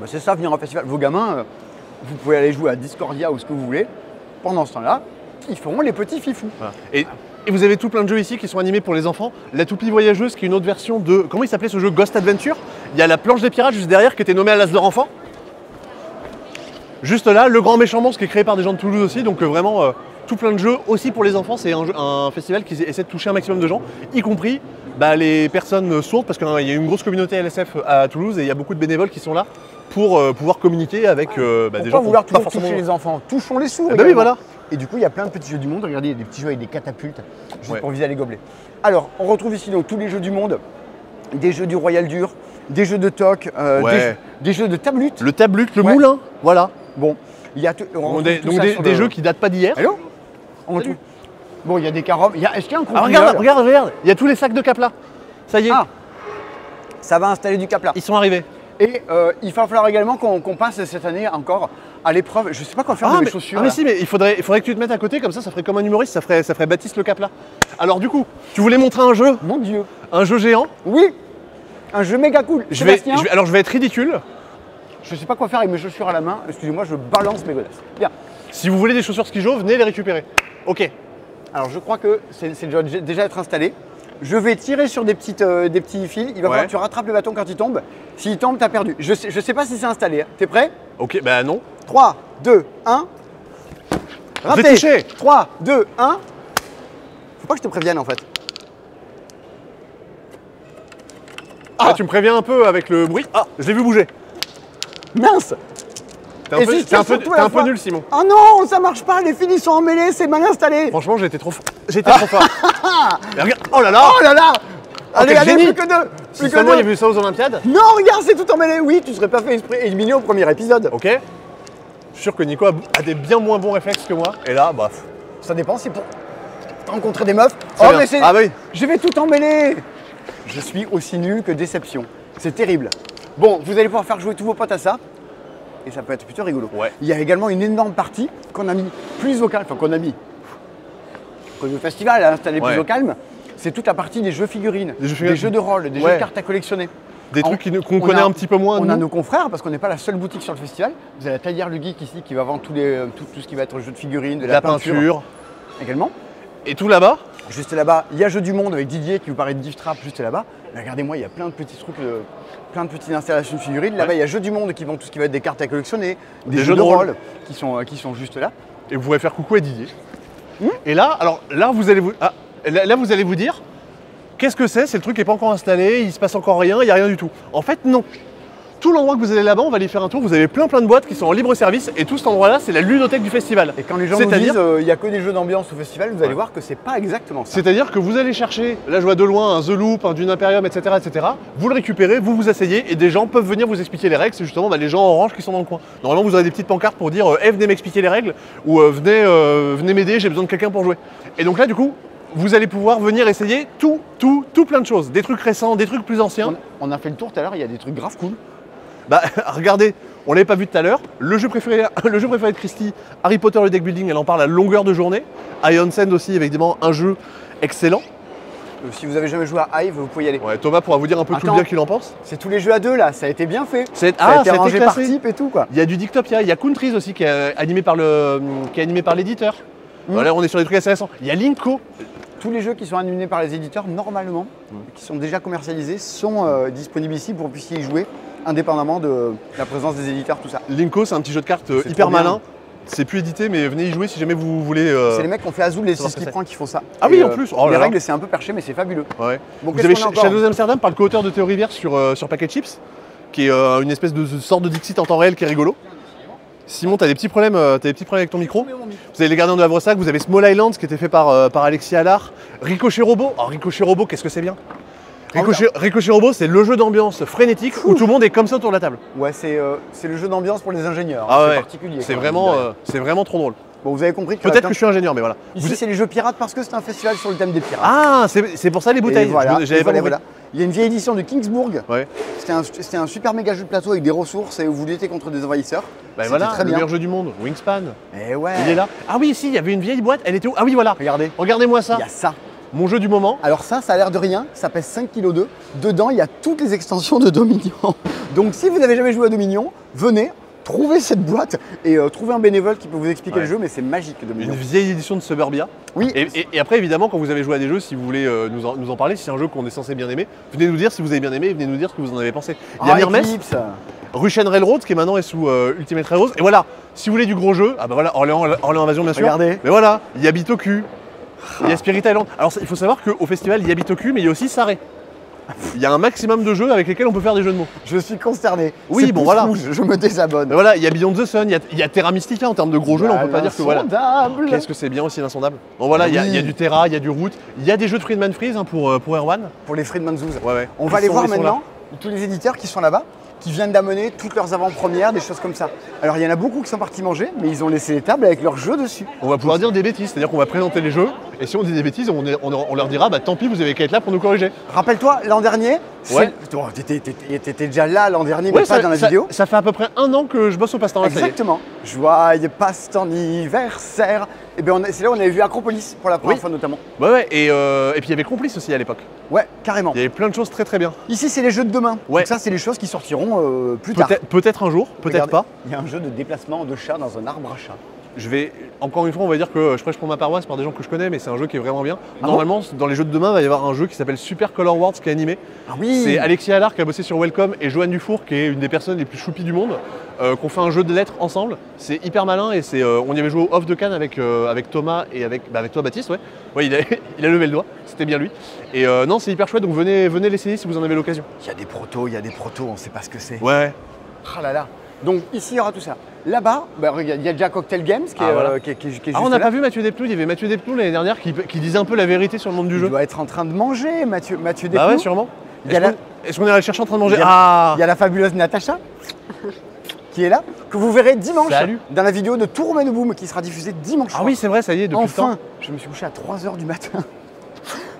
c'est ça, venir en festival. Vos gamins, vous pouvez aller jouer à Discordia ou ce que vous voulez. Pendant ce temps-là, ils feront les petits fifous. Voilà. Et vous avez tout plein de jeux ici qui sont animés pour les enfants. La Toupie Voyageuse, qui est une autre version de. Comment il s'appelait ce jeu? Ghost Adventure. Il y a la planche des pirates juste derrière qui était nommée à l'As d'or enfant. Juste là, le grand méchant monstre qui est créé par des gens de Toulouse aussi. Donc vraiment, tout plein de jeux aussi pour les enfants. C'est un festival qui essaie de toucher un maximum de gens, y compris les personnes sourdes, parce qu'il y a une grosse communauté LSF à Toulouse et il y a beaucoup de bénévoles qui sont là pour pouvoir communiquer avec des Pourquoi gens vouloir qui sont pas toujours forcément. toucher les enfants? Touchons les sourds. Eh ben oui, également. voilà. Et du coup, il y a plein de petits jeux du monde. Regardez, il y a des petits jeux avec des catapultes, juste Ouais. pour viser les gobelets. Alors, on retrouve ici donc tous les jeux du monde, des jeux du Royal Dur, des jeux de toc, Ouais. des jeux de tablute. Le tablute, le Ouais. moulin, voilà. Bon, il y a on Donc retrouve des, tout ça sur des le- jeux qui datent pas d'hier. Allô On retrouve. Bon, il y a des carums. Est-ce qu'il y a un Ah, convivial regarde, il y a tous les sacs de Capla. Ça y est, Ah, ça va installer du cap là. ils sont arrivés. Et il va falloir également qu'on passe cette année encore à l'épreuve. Je sais pas quoi faire de mes chaussures. mais là. si, mais il faudrait que tu te mettes à côté, comme ça ferait comme un humoriste, ça ferait Baptiste le Capla. Alors du coup, tu voulais montrer Mon Dieu. un jeu géant. Oui, un jeu méga cool. Sébastien, Alors je vais être ridicule. je sais pas quoi faire avec mes chaussures à la main. Excusez-moi, je balance mes godasses. Bien. Si vous voulez des chaussures skijo, venez les récupérer. Ok. Alors je crois que c'est déjà être installé. Je vais tirer sur des petits fils. Il va falloir que tu rattrapes le bâton quand il tombe. S'il tombe, t'as perdu. Je sais pas si c'est installé. Hein. T'es prêt? Ok, bah non. 3, 2, 1. J'ai touché. 3, 2, 1. Faut pas que je te prévienne en fait. Ah, tu me préviens un peu avec le bruit. Ah, je l'ai vu bouger. Mince. T'es un Et peu, si t'es un c'est peu- surtout t'es la un peu fois- nul, Simon. Oh non, ça marche pas. Les fils ils sont emmêlés. C'est mal installé. Franchement, j'étais trop fort. Mais regarde, oh là là. Oh là là. Allez, quel allez, génie. plus que deux. Si Plus que seulement il y deux. avait eu ça aux Olympiades. Non, regarde, c'est tout emmêlé. Oui, tu serais pas fait exprès éliminé au premier épisode. Ok. Je suis sûr que Nico a des bien moins bons réflexes que moi. Et là, bah. Ça dépend, c'est pour rencontrer des meufs. C'est Oh, bien. mais c'est. Ah bah oui. Je vais tout emmêler. Je suis aussi nul que déception. C'est terrible. Bon, vous allez pouvoir faire jouer tous vos potes à ça. Et ça peut être plutôt rigolo. Ouais. Il y a également une énorme partie qu'on a mis plus au calme. Enfin, qu'on a mis. Que le festival a installé Ouais. plus au calme. C'est toute la partie des jeux figurines, Des jeux figurines. des jeux de rôle, des jeux Ouais. de cartes à collectionner. Des En- trucs qu'on on connaît a- un petit peu moins. On a nous. nos confrères parce qu'on n'est pas la seule boutique sur le festival. Vous avez la Taillère le Geek ici qui va vendre tout ce qui va être jeux de figurines, de la peinture. également. Et tout là-bas. Juste là-bas, il y a Jeux du Monde avec Didier qui vous paraît de gift trap juste là-bas. Mais regardez-moi, il y a plein de petits trucs, plein de petites installations de figurines. Là-bas, il y a Jeux du Monde qui vend tout ce qui va être des cartes à collectionner, des jeux de rôle qui sont juste là. Et vous pouvez faire coucou à Didier. Et là, alors là vous allez vous dire, qu'est-ce que c'est? C'est le truc qui n'est pas encore installé, il se passe encore rien, il n'y a rien du tout. En fait, non. Tout l'endroit que vous allez là-bas, on va aller faire un tour. Vous avez plein de boîtes qui sont en libre service et tout cet endroit-là, c'est la ludothèque du festival. Et quand les gens nous C'est-à-dire- disent il n'y a que des jeux d'ambiance au festival, vous allez voir que c'est pas exactement ça. C'est-à-dire que vous allez chercher, là je vois de loin, un The Loop, un Dune Imperium, etc., etc. Vous le récupérez, vous vous asseyez et des gens peuvent venir vous expliquer les règles. C'est justement les gens en orange qui sont dans le coin. Normalement, vous aurez des petites pancartes pour dire venez m'expliquer les règles ou venez m'aider, j'ai besoin de quelqu'un pour jouer. Et donc là, du coup, vous allez pouvoir venir essayer tout plein de choses. Des trucs récents, des trucs plus anciens. On a fait le tour tout à l'heure, il y a des trucs grave cool. Bah, regardez, on l'avait pas vu tout à l'heure. Le jeu préféré de Christy, Harry Potter le deck building, elle en parle à longueur de journée. Ion Sand aussi, évidemment, un jeu excellent. Si vous avez jamais joué à Hive, vous pouvez y aller. Ouais, Thomas pourra vous dire un peu tout le Attends. bien qu'il en pense. C'est tous les jeux à deux là, ça a été bien fait. C'est- Ça a ah, été ça a été rangé par classé. type et tout quoi. Il y a du Dictopia, il y a Countries aussi qui est animé par l'éditeur. Voilà, on est sur des trucs assez récents. Il y a Linko. Tous les jeux qui sont animés par les éditeurs, normalement, qui sont déjà commercialisés, sont disponibles ici pour que vous puissiez y jouer, indépendamment de la présence des éditeurs, tout ça. Linko, c'est un petit jeu de cartes C'est hyper trop bien. malin. c'est plus édité, mais venez y jouer si jamais vous voulez. C'est les mecs qui ont fait Azul les savoir 6 ce que qui qui font ça. Ah oui, Et, en plus. Oh là les là. règles, c'est un peu perché, mais c'est fabuleux. Ouais. Bon, Vous qu'est-ce avez qu'on a encore Shadows Amsterdam par le co-auteur de Theory Verse sur Packet Chips, qui est une espèce de sorte de Dixit en temps réel qui est rigolo. Simon, t'as des petits problèmes avec ton micro. Vous avez les Gardiens de Havresac, vous avez Small Islands qui était fait par Alexis Allard. Ricochet Robot. Alors Ricochet Robot, qu'est-ce que c'est bien? Ricochet Robot, c'est le jeu d'ambiance frénétique où tout le monde est comme ça autour de la table. Ouais, c'est le jeu d'ambiance pour les ingénieurs. Ah ouais, particulier. c'est quand vraiment trop drôle. Bon, vous avez compris que Peut-être que je suis ingénieur, mais voilà. Ici, c'est les jeux pirates parce que c'est un festival sur le thème des pirates. Ah, c'est pour ça les bouteilles. Et voilà, J'avais pas compris. voilà. Il y a une vieille édition de Kingsburg. Ouais. C'était un super méga jeu de plateau avec des ressources et où vous luttez contre des envahisseurs. Bah C'était voilà, très le bien. meilleur jeu du monde, Wingspan. Et ouais. Il est là. Ah oui, si, il y avait une vieille boîte, elle était où? Ah oui, voilà. Regardez. Regardez-moi ça. Il y a ça. Mon jeu du moment. Alors ça a l'air de rien, ça pèse 5 kg 2. Dedans, il y a toutes les extensions de Dominion. Donc si vous n'avez jamais joué à Dominion, venez, trouvez cette boîte et trouvez un bénévole qui peut vous expliquer le jeu, mais c'est magique Dominion. Une vieille édition de Suburbia. Oui. Et après, évidemment, quand vous avez joué à des jeux, si vous voulez nous en parler, si c'est un jeu qu'on est censé bien aimer, venez nous dire si vous avez bien aimé et venez nous dire ce que vous en avez pensé. Il y a Hermès, Eclipse. Russian Railroad, qui maintenant est sous Ultimate Railroad. Et voilà, si vous voulez du gros jeu, ah bah voilà, Orléans Invasion, bien sûr. Regardez. Mais voilà, il y a Bitoku, il y a Spirit Island. Alors il faut savoir qu'au festival, il y a Bitoku, mais il y a aussi Saré. Il y a un maximum de jeux avec lesquels on peut faire des jeux de mots. Je suis consterné. Oui, C'est bon, pouce voilà. rouge, je me désabonne. Mais voilà, il y a Beyond the Sun, il y a Terra Mystica en termes de gros jeux, là, on peut pas dire que voilà. Insondable. Qu'est-ce que c'est bien aussi l'insondable. Bon voilà, il y a du Terra, il y a du Root, il y a des jeux de Friedman Freeze pour Erwan. Pour les Friedman Zoos. Ouais. On va aller voir Ils sont maintenant tous les éditeurs qui sont là-bas, qui viennent d'amener toutes leurs avant-premières, des choses comme ça. Alors il y en a beaucoup qui sont partis manger, mais ils ont laissé les tables avec leurs jeux dessus. On va pouvoir dire des bêtises, c'est-à-dire qu'on va présenter les jeux, et si on dit des bêtises, on leur dira, bah tant pis, vous avez qu'à être là pour nous corriger. Rappelle-toi, l'an dernier, Ouais. t'étais déjà là l'an dernier, mais pas dans la vidéo. Ça fait à peu près 1 an que je bosse au passe-temps. Là, ça y est. Exactement. Joyeux passe-temps anniversaire. Et bien c'est là où on avait vu Acropolis pour la première fois notamment. Ouais, et puis il y avait Complice aussi à l'époque. Ouais, carrément. Il y avait plein de choses très très bien. Ici c'est les jeux de demain. Ouais. Donc ça c'est les choses qui sortiront plus tard. Peut-être un jour, peut-être Regardez, pas. Il y a un jeu de déplacement de chat dans un arbre à chat. Encore une fois, on va dire que je prêche pour ma paroisse par des gens que je connais, mais c'est un jeu qui est vraiment bien. Ah Normalement, dans les jeux de demain, il va y avoir un jeu qui s'appelle Super Color Worlds qui est animé. Ah oui. C'est Alexis Allard qui a bossé sur Welcome et Joanne Dufour qui est une des personnes les plus choupies du monde, qu'on fait un jeu de lettres ensemble. C'est hyper malin et on y avait joué au Off de Cannes avec Thomas et avec toi Baptiste, ouais. Ouais, il a levé le doigt, c'était bien lui. Et non, c'est hyper chouette, donc venez l'essayer si vous en avez l'occasion. Il y a des protos, on sait pas ce que c'est. Ouais. Ah là là. Donc ici il y aura tout ça. Là-bas, bah, regarde, il y a déjà Cocktail Games qui est, voilà. qui est juste Ah, on n'a là. pas vu Mathieu Despnous, il y avait Mathieu Despnous l'année dernière qui disait un peu la vérité sur le monde du Il jeu. doit être en train de manger, Mathieu Despnous. Bah ouais, sûrement. Il y a Est-ce qu'on est allé le chercher en train de manger? Il y a- Ah Il y a la fabuleuse Natacha qui est là, que vous verrez dimanche Salut. dans la vidéo de Tour Boom qui sera diffusée dimanche Ah soir. oui, c'est vrai, ça y est, depuis le Enfin, temps. je me suis couché à 3h du matin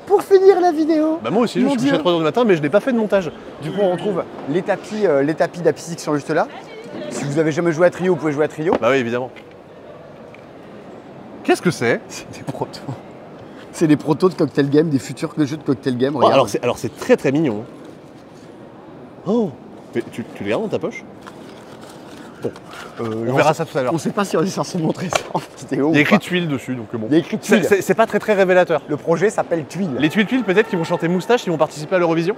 pour finir la vidéo. Bah moi aussi, je me Mon suis couché à Dieu. 3h du matin, mais je n'ai pas fait de montage. Du coup, on retrouve les tapis d'Apisic sont juste là. Si vous avez jamais joué à Trio, vous pouvez jouer à Trio. Bah oui, évidemment. Qu'est-ce que c'est? C'est des protos. C'est des protos de Cocktail Game, des futurs jeux de Cocktail Game. Oh, Regarde. alors c'est très très mignon. Oh, mais tu les gardes dans ta poche? On verra ça tout à l'heure. On sait pas si on est censé montrer ça en vidéo. Il y a ou écrit pas. tuile dessus, donc bon. Il y a écrit tuile. C'est pas très très révélateur. Le projet s'appelle Tuile. Les tuiles peut-être qui vont chanter Moustache, qui vont participer à l'Eurovision.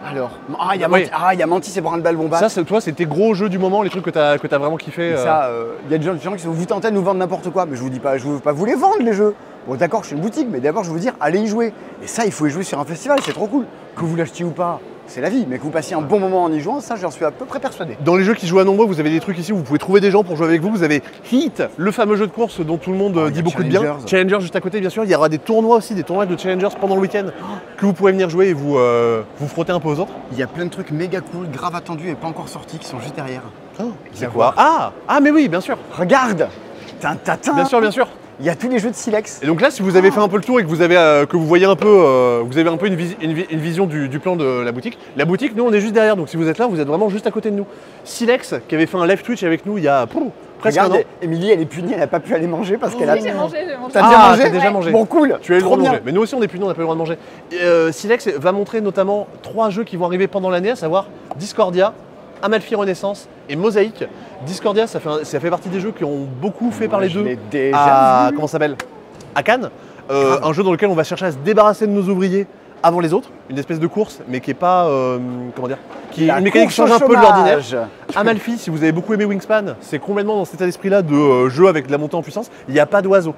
Alors, il y a Oui. Mantis, il y a Mantis et Brandball Bomba. Ça, toi, c'est tes gros jeux du moment, les trucs que t'as vraiment kiffé. Ça, il y a des gens qui sont vous tentez de nous vendre n'importe quoi, mais je vous dis pas, je veux pas vous les vendre les jeux. Bon d'accord, je suis une boutique, mais d'abord je veux vous dire, allez y jouer. Et ça, il faut y jouer sur un festival, c'est trop cool. Que vous l'achetiez ou pas, c'est la vie, mais que vous passiez un bon moment en y jouant, ça j'en suis à peu près persuadé. Dans les jeux qui se jouent à nombreux, vous avez des trucs ici où vous pouvez trouver des gens pour jouer avec vous. Vous avez Heat, le fameux jeu de course dont tout le monde il y dit a beaucoup de bien. Challengers. Challengers juste à côté, bien sûr. Il y aura des tournois aussi, des tournois de Challengers pendant le week-end que vous pourrez venir jouer et vous frotter un peu aux autres. Il y a plein de trucs méga cool, grave attendus et pas encore sortis qui sont juste derrière. C'est quoi? Ah, mais oui, bien sûr. Regarde, Tintatin. Bien sûr, bien sûr. Il y a tous les jeux de Silex. Et donc là, si vous avez fait un peu le tour et que vous avez voyez un peu, vous avez un peu une vision du plan de la boutique. La boutique, nous, on est juste derrière. Donc si vous êtes là, vous êtes vraiment juste à côté de nous. Silex, qui avait fait un live Twitch avec nous il y a presque un an. Regarde, Émilie, elle est punie, elle n'a pas pu aller manger parce qu'elle a. Oui, j'ai mangé, j'ai mangé. T'as bien mangé t'as déjà mangé. Bon, cool. Tu as eu le Trop droit de bien. manger. Mais nous aussi, on est plus, on n'a pas eu le droit de manger. Silex va montrer notamment 3 jeux qui vont arriver pendant l'année, à savoir Discordia, Amalfi Renaissance et Mosaïque. Discordia, ça fait partie des jeux qui ont beaucoup fait parler Je d'eux. l'ai déjà vu. Comment ça s'appelle? À Cannes. Un jeu dans lequel on va chercher à se débarrasser de nos ouvriers avant les autres. Une espèce de course, mais qui est pas, comment dire, une mécanique qui change un peu de l'ordinaire. Amalfi, si vous avez beaucoup aimé Wingspan, c'est complètement dans cet état d'esprit-là de jeu avec de la montée en puissance. Il n'y a pas d'oiseaux.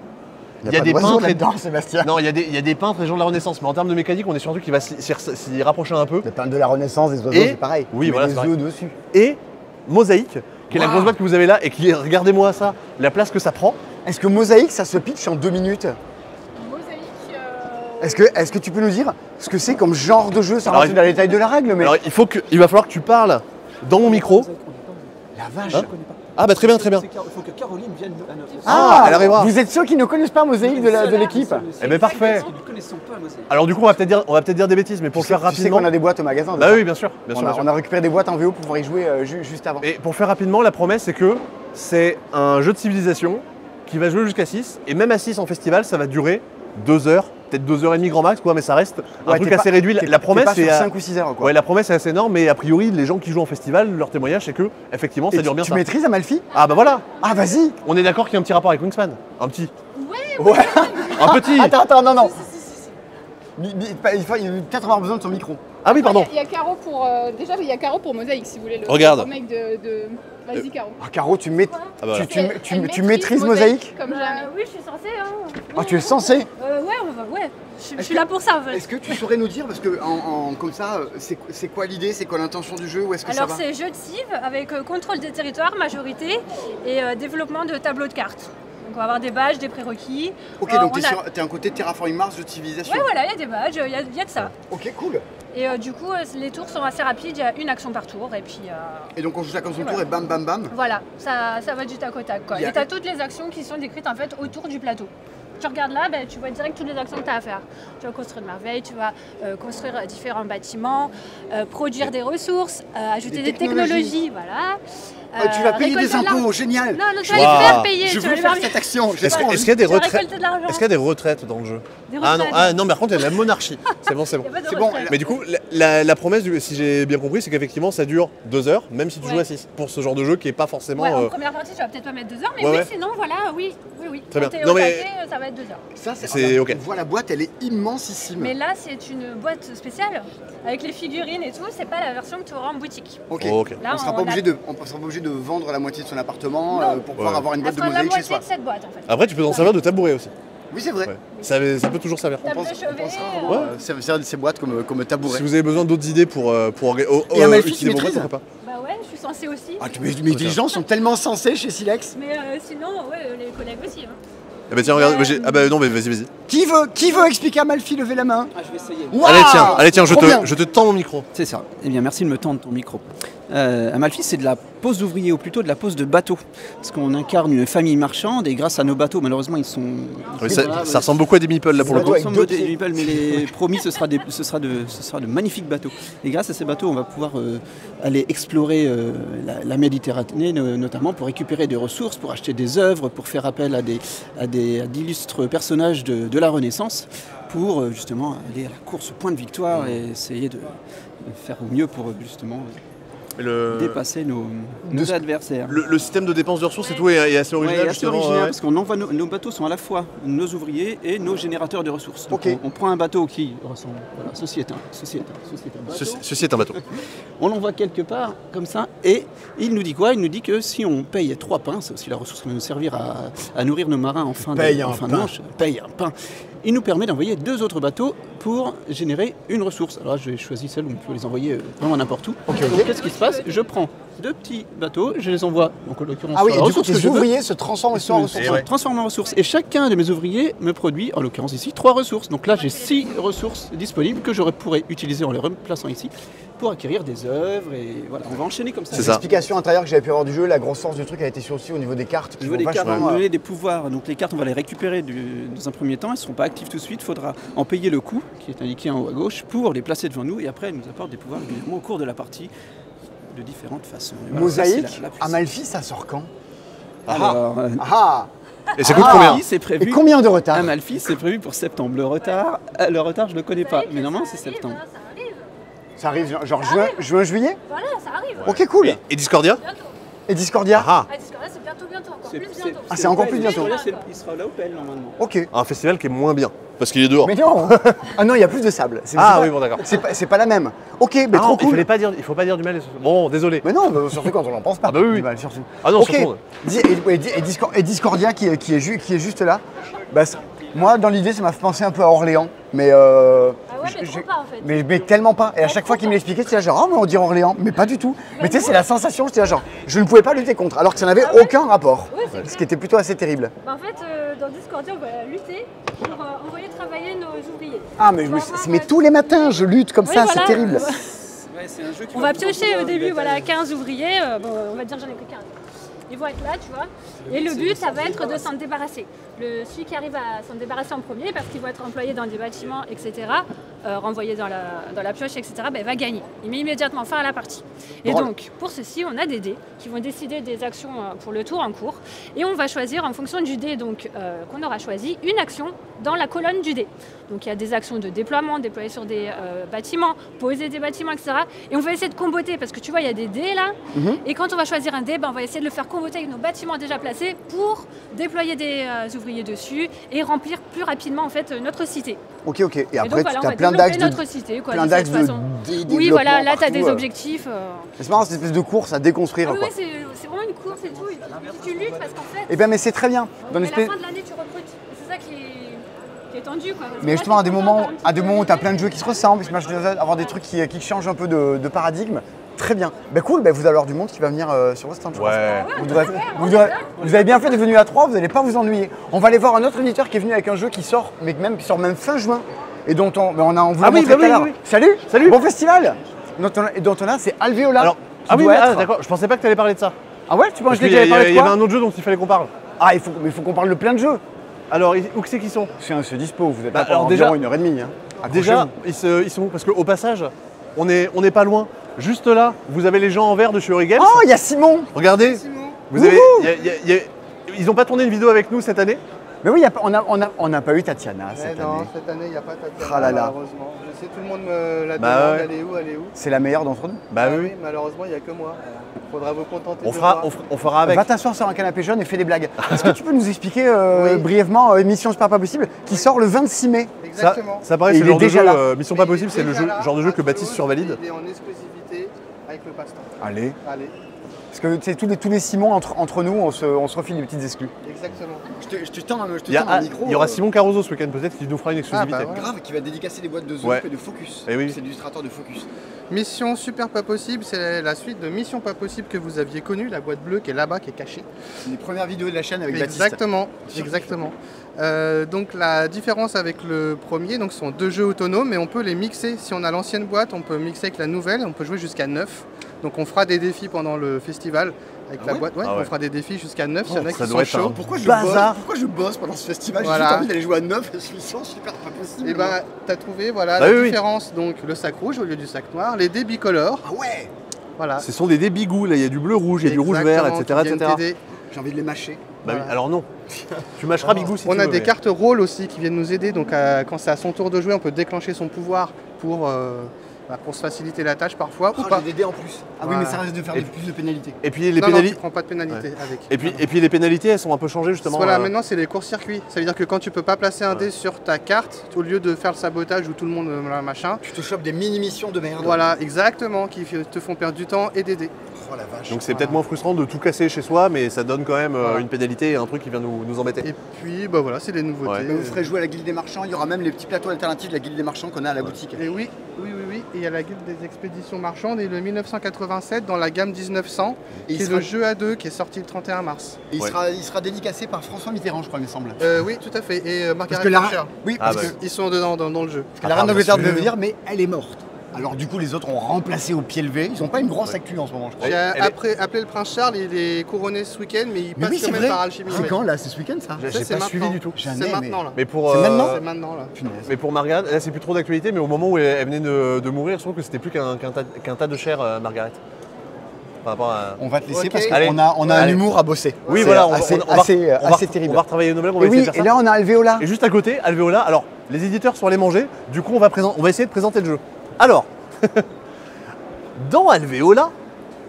Il y a des peintres là-dedans, Sébastien. Non, il y a des peintres et des gens de la Renaissance, mais en termes de mécanique, on est sur un truc qui va s'y rapprocher un peu. Les peintres de la Renaissance, des oiseaux, c'est pareil. Oui, voilà, des œufs dessus. Et Mosaïque, qui est la grosse boîte que vous avez là, et qui, regardez-moi ça, la place que ça prend. Est-ce que Mosaïque, ça se pitch en 2 minutes? Est-ce que tu peux nous dire ce que c'est comme genre de jeu? Ça rentre dans les détails de la règle, mais... Alors, il va falloir que tu parles dans mon micro. La vache. Hein? Ah bah très bien, très bien. Il faut que Caroline vienne à notre... Ah, elle arrivera. Vous êtes ceux qui ne connaissent pas Mosaïque de l'équipe? Eh ben parfait. Nous ne connaissons pas Mosaïque. Alors du coup, on va peut-être dire des bêtises, mais pour le faire Tu sais rapidement... qu'on a des boîtes au magasin. Bah oui, bien sûr. On a récupéré des boîtes en VO pour pouvoir y jouer juste avant. Et pour faire rapidement, la promesse, c'est que c'est un jeu de civilisation qui va jouer jusqu'à 6, et même à 6 en festival, ça va durer 2 heures, peut-être 2h30 grand max, quoi, mais ça reste un truc assez réduit. La promesse, c'est sur 5 ou 6 heures, quoi. Ouais, la promesse est assez énorme, mais a priori, les gens qui jouent en festival, leur témoignage, c'est que, effectivement, ça dure bien tu ça. maîtrises Amalfi? Ah bah voilà. Ah, vas-y. On est d'accord qu'il y a un petit rapport avec Wingspan. Un petit. Ouais. Un petit. Attends, non. Il faut peut-être avoir besoin de ton micro. Ah oui, pardon. Il y a Caro pour. Déjà, il y a Caro pour Mosaïque si vous voulez. Regarde. Le mec de. Vas-y, Caro. Ah, Caro, tu maîtrises Mosaïque Mosaïque? comme jamais. Oui, je suis censée. Hein. Ah, tu es censé? Ouais. Je suis là pour ça en fait. Est-ce que tu saurais nous dire, parce que comme ça, c'est quoi l'idée, c'est quoi l'intention du jeu, ou est-ce que Alors ça va? c'est jeu de civ avec contrôle des territoires, majorité et développement de tableaux de cartes. Donc on va avoir des badges, des prérequis. Ok, donc t'es un côté Terraforming Mars, jeu de civilisation. Ouais, voilà, il y a des badges, il y a de ça. Ok, cool. Et du coup, les tours sont assez rapides, il y a une action par tour et puis... Et donc on joue chacun son tour voilà. et bam bam bam. Voilà, ça va du tac au tac quoi. Et t'as toutes les actions qui sont décrites en fait autour du plateau. Tu regardes là, tu vois direct toutes les actions que tu as à faire. Tu vas construire une merveille, tu vas construire différents bâtiments, produire des ressources, ajouter des technologies, voilà. Tu vas payer des impôts, génial. Non, tu vas les faire payer. Je veux faire cette action. Est-ce qu'il y a des Tu vas retraites? récolter de l'argent. Est-ce qu'il y a des retraites dans le jeu? Des Ah retraites. non, mais par contre, il y a de la monarchie. C'est bon. Il y a pas de C'est bon, retraite. Mais du coup, la promesse, si j'ai bien compris, c'est qu'effectivement, ça dure 2 heures, même si tu joues à 6. Pour ce genre de jeu qui est pas forcément. Ouais, en première partie, tu vas peut-être pas mettre 2 heures, mais Ouais. sinon, voilà, oui. Très Quand bien. t'es Non, au mais- taquet, ça va être 2 heures. Ça, C'est ok. On voit la boîte, elle est immensissime. Mais là, c'est une boîte spéciale avec les figurines et tout. C'est pas la version que tu auras en boutique. Ok. Oh, ok. Là, On sera pas obligé de vendre la moitié de son appartement Non. pour pouvoir avoir une Ça boîte de sera la Mosaïque chez moitié soi. de cette boîte en fait. Après, tu peux en servir de tabouret aussi. Oui, c'est vrai. Ouais. Ça peut toujours servir. Table de chevet. On pensera de ces boîtes comme tabouret. Si vous avez besoin d'autres idées pour Et Amalfi, tu utiliser vos boîtes, maîtrises? pourquoi pas. Bah ouais, je suis censée aussi. Ah, mais les gens sont tellement sensés chez Silex. Mais sinon, ouais, les collègues aussi. Hein. Eh ben tiens, regarde, ah bah non, mais vas-y. Qui veut expliquer à Amalfi? Levez la main. Ah, je vais essayer. Waouh, Allez, tiens, trop bien. je te tends mon micro. C'est ça. Eh bien, merci de me tendre ton micro. Amalfi, c'est de la pose d'ouvrier, ou plutôt de la pose de bateau. Parce qu'on incarne une famille marchande, et grâce à nos bateaux, malheureusement, ils sont... Oui, ça ressemble beaucoup à des meeples là pour le coup. Avec Nous deux sommes des pieds. meeples, mais les promis, ce sera de magnifiques bateaux. Et grâce à ces bateaux, on va pouvoir aller explorer la Méditerranée, notamment pour récupérer des ressources, pour acheter des œuvres, pour faire appel à d'illustres personnages de la Renaissance, pour justement aller à la course au point de victoire et essayer de faire au mieux pour justement dépasser nos adversaires. Le système de dépense de ressources et tout est assez Ouais, original. assez justement, original ouais. parce qu'on envoie nos bateaux sont à la fois nos ouvriers et nos générateurs de ressources. Donc Ok. on prend un bateau qui ressemble, voilà, ceci est un bateau. Ceci est un bateau. On l'envoie quelque part comme ça et il nous dit quoi? Il nous dit que si on paye 3 pains, c'est aussi la ressource qui va nous servir à nourrir nos marins en fin Paye de un en fin de pain. manche. Paye un pain. Il nous permet d'envoyer 2 autres bateaux pour générer une ressource. Alors là, je vais choisir celle où on peut les envoyer vraiment n'importe où. Ok. Donc qu'est-ce qui se passe? Je prends 2 petits bateaux, je les envoie, donc en l'occurrence Ah oui, sur la et du coup, ressource que tes je veux. ouvriers se transforment en ressources. Et ouais. Transforme en ressources. Et chacun de mes ouvriers me produit, en l'occurrence ici, 3 ressources. Donc là, j'ai 6 ressources disponibles que je pourrais utiliser en les replaçant ici pour acquérir des œuvres. Et voilà, on va enchaîner comme ça. C'est ça. L'explication intérieure que j'avais pu avoir du jeu, la grosse force du truc a été sur aussi au niveau des cartes. Au qui niveau vont des cartes, on vachement, va nous donner des pouvoirs. Donc les cartes, on va les récupérer dans un premier temps. Elles ne seront pas actives tout de suite. Il faudra en payer le coût, qui est indiqué en haut à gauche, pour les placer devant nous. Et après, elles nous apportent des pouvoirs régulièrement au cours de la partie de différentes façons. Et voilà, ça, c'est Mosaïque, la puissance. Amalfi, ça sort quand? Alors, Ah. Et ça coûte Ah. combien? Amalfi, c'est Et prévu. combien de retard? Amalfi, c'est prévu pour septembre. Le retard, je ne le connais pas. Mais normalement, c'est septembre. Ça arrive. Ça arrive genre juin, juillet? Voilà, ça arrive. Ok, cool. Et Discordia? Bientôt. Et Discordia? Ah Ah, Discordia, c'est bientôt encore. plus bientôt. Ah, c'est encore plus bientôt. Il sera là au PL normalement. Ok. Un festival qui est moins bien, parce qu'il est dehors. Mais non. Ah non, il y a plus de sable. Ah pas- oui, bon, d'accord. C'est pas la même. Ok, mais Ah trop non, cool. il faut pas dire du mal. Bon, désolé. Mais non, surtout quand on n'en pense pas. Ah bah oui, oui. Du mal, surtout. Ah non, ok. surtout. Et Discordia qui est juste là. Bah, moi, dans l'idée, ça m'a fait penser un peu à Orléans. Mais, Ah ouais, mais trop pas en fait. mais tellement pas. Et à chaque fois qu'il me l'expliquait, c'était là genre, oh, mais on dirait Orléans. Mais pas du tout. Mais tu sais, c'est la sensation, c'était là genre, je ne pouvais pas lutter contre. Alors que ça n'avait aucun rapport. Ouais, c'est Ce clair. qui était plutôt assez terrible. Bah, en fait, dans Discordia, on va lutter pour envoyer travailler nos ouvriers. Ah, mais, On va avoir, mais tous les matins, je lutte comme Oui, ça, voilà. c'est terrible. Ouais, c'est un jeu qui On va piocher au début, voilà, 15 ouvriers. Bon, on va dire j'en ai pris 15. Ils vont être là, tu vois. Et le but, ça va être de s'en débarrasser. Celui qui arrive à s'en débarrasser en premier, parce qu'ils vont être employés dans des bâtiments, etc., renvoyés dans la pioche, etc., ben, va gagner. Il met immédiatement fin à la partie. Et Drôle. donc, pour ceci, on a des dés qui vont décider des actions pour le tour en cours. Et on va choisir, en fonction du dé donc, qu'on aura choisi, une action dans la colonne du dé. Donc, il y a des actions de déploiement, déployer sur des bâtiments, poser des bâtiments, etc. Et on va essayer de comboter, parce que tu vois, il y a des dés là. Et quand on va choisir un dé, ben, on va essayer de le faire comboter avec nos bâtiments déjà placés pour déployer des ouvriers dessus et remplir plus rapidement en fait notre cité. Ok, ok. Et Et après, donc voilà, tu on as va plein développer d'axes notre de. cité quoi, plein de cette d'axes de façon. développement Oui, voilà, là tu as partout, des objectifs. C'est marrant, cette espèce de course à déconstruire. Oui, quoi. oui, c'est vraiment une course et tout. Et puis tu luttes parce qu'en fait, Eh bien, mais c'est très bien. Dans une à la espèce- fin de l'année, tu recrutes. Et c'est ça qui est tendu. Quoi. Parce que Mais là, justement, t'es à des content, moments, t'as un petit à des peu moments où tu as levé. plein de jeux qui se ressemblent, Smash Bros, avoir des trucs qui changent un peu de paradigme, très bien. Bah cool, bah, vous allez avoir du monde qui va venir sur votre stand. je pense. Ouais. Vous avez bien fait de venir à 3, vous n'allez pas vous ennuyer. On va aller voir un autre éditeur qui est venu avec un jeu qui sort, qui sort même fin juin, et dont on vous l'a montré Ah oui, tout à bah oui, l'heure. oui. Salut, Salut. bon festival. Dont on a, c'est Alvéola. Alors, qui ah oui, doit mais, être- d'accord, je pensais pas que tu allais parler de ça. Ah ouais, tu penses Parce que qu'il j'allais parler de y avait quoi un autre jeu dont il fallait qu'on parle. Ah, il faut qu'on parle de plein de jeux. Alors, où c'est qu'ils sont? C'est dispo, vous êtes Bah, là pendant alors déjà- environ 1h30. Hein. Déjà, Accrochez-vous. ils sont où? Parce qu'au passage, on est pas loin. Juste là, vous avez les gens en vert de chez Origames. Oh, il y a Simon. Regardez, vous avez, ils n'ont pas tourné une vidéo avec nous cette année. Mais oui, on n'a pas eu Tatiana cette non, année. cette année, il n'y a pas Tatiana, Ah là là. malheureusement. Je sais, tout le monde me la Bah demande, ouais. elle est où C'est la meilleure d'entre nous. Bah Ah oui. malheureusement, il n'y a que moi. Faudra vous contenter On de fera, voir. on fera avec. Va t'asseoir sur un canapé jaune et fais des blagues. Est-ce que tu peux nous expliquer Oui. brièvement Mission Super Pas Possible qui sort le 26 mai? Ça, Exactement. ça paraît, Et c'est il le genre est de déjà jeu, là. Mission Mais Pas il est Possible, c'est le déjà là, genre de jeu que à Baptiste Toulouse, survalide. Il est en exclusivité avec le passe-temps. Allez. Allez, Parce que tu sais, tous les Simons entre nous, on se refile des petites exclus. exactement. Je te tends Il y aura Simon Caruso ce week-end peut-être qui nous fera une exclusivité. Ah, bah ouais. Grave, qui va dédicacer des boîtes de Ouais. et de Focus. Eh oui. C'est l'illustrateur de Focus. Mission Super Pas Possible, c'est la suite de Mission Pas Possible que vous aviez connue, la boîte bleue qui est là-bas, qui est cachée. C'est les premières vidéos de la chaîne avec Baptiste. Exactement, exactement. Donc la différence avec le premier, donc ce sont deux jeux autonomes, mais on peut les mixer. Si on a l'ancienne boîte, on peut mixer avec la nouvelle, on peut jouer jusqu'à 9. Donc on fera des défis pendant le festival avec Ah la ouais boîte. Ouais, Ah ouais. on fera des défis jusqu'à 9, s'il y en a ça qui doit sont être un chauds. Pourquoi je bosse pendant ce festival? Voilà. J'ai juste envie d'aller jouer à 9 et je suis Super Pas Possible. Et ben, t'as trouvé voilà Bah la oui, oui. différence. Donc le sac rouge au lieu du sac noir, les dés bicolores. Ah ouais, Voilà. Ce sont des bigous, là, il y a du bleu rouge, il y a du rouge vert, Exactement, etc. qui viennent etc. t'aider. j'ai envie de les mâcher. Bah oui, Voilà. alors non. Tu mâcheras Bigou si On tu a veux, des mais- cartes rôle aussi qui viennent nous aider. Donc quand c'est à son tour de jouer, on peut déclencher son pouvoir pour se faciliter la tâche parfois ou pas. J'ai des dés en plus. Ah oui, Voilà. mais ça risque de faire plus de pénalités. Et puis les Non, non, tu pénalités. prends pas de pénalité avec. Et puis les pénalités, elles sont un peu changées justement. Voilà, maintenant c'est les courts-circuits. Ça veut dire que quand tu peux pas placer un Ouais. dé sur ta carte, au lieu de faire le sabotage où tout le monde machin, Tu te chopes des mini-missions de merde. voilà, exactement, qui te font perdre du temps et des dés. Oh la vache. Donc c'est peut-être moins frustrant de tout casser chez soi, mais ça donne quand même Voilà. une pénalité et un truc qui vient nous embêter. Et puis bah voilà, c'est les nouveautés. Ouais. Mais vous ferez jouer à la Guilde des Marchands, il y aura même les petits plateaux alternatifs de la Guilde des Marchands qu'on a à la boutique. Et oui. Et il y a la guilde des expéditions marchandes et le 1987 dans la gamme 1900, Et qui il est sera- le jeu à deux qui est sorti le 31 mars. Et il, Ouais. il sera dédicacé par François Mitterrand, je crois, il me semble. Oui, tout à fait. Et Parce Margaret que la, Thatcher. oui, Ah parce bah. que Ils sont dedans dans le jeu. la reine d'Angleterre bien devait sûr. venir, mais elle est morte. Alors du coup, les autres ont remplacé au pied levé. Ils n'ont pas une grosse actu en ce moment, je crois. Ouais. J'ai elle est- appelé le prince Charles, il est couronné ce week-end, mais il Mais passe oui, quand c'est même vrai. par alchimie. C'est quand là? C'est ce week-end ça? J'ai Ça, pas c'est suivi maintenant. du tout. Jamais, C'est mais- maintenant là. Mais pour, C'est maintenant C'est maintenant là. Punaise. mais pour Margaret, là c'est plus trop d'actualité, mais au moment où elle venait de mourir, je trouve que c'était plus qu'un tas de chair, Margaret. Par rapport à... On va te laisser Ok. parce Allez. qu'on a un Allez. humour à bosser. Oui, C'est voilà, on va- assez, on va- assez, on va- assez terrible. On va retravailler nos blagues, on va Et essayer oui, de faire et ça. là on a Alvéola. Et juste à côté, Alvéola, alors les éditeurs sont allés manger, du coup on va essayer de présenter le jeu. Alors, dans Alvéola,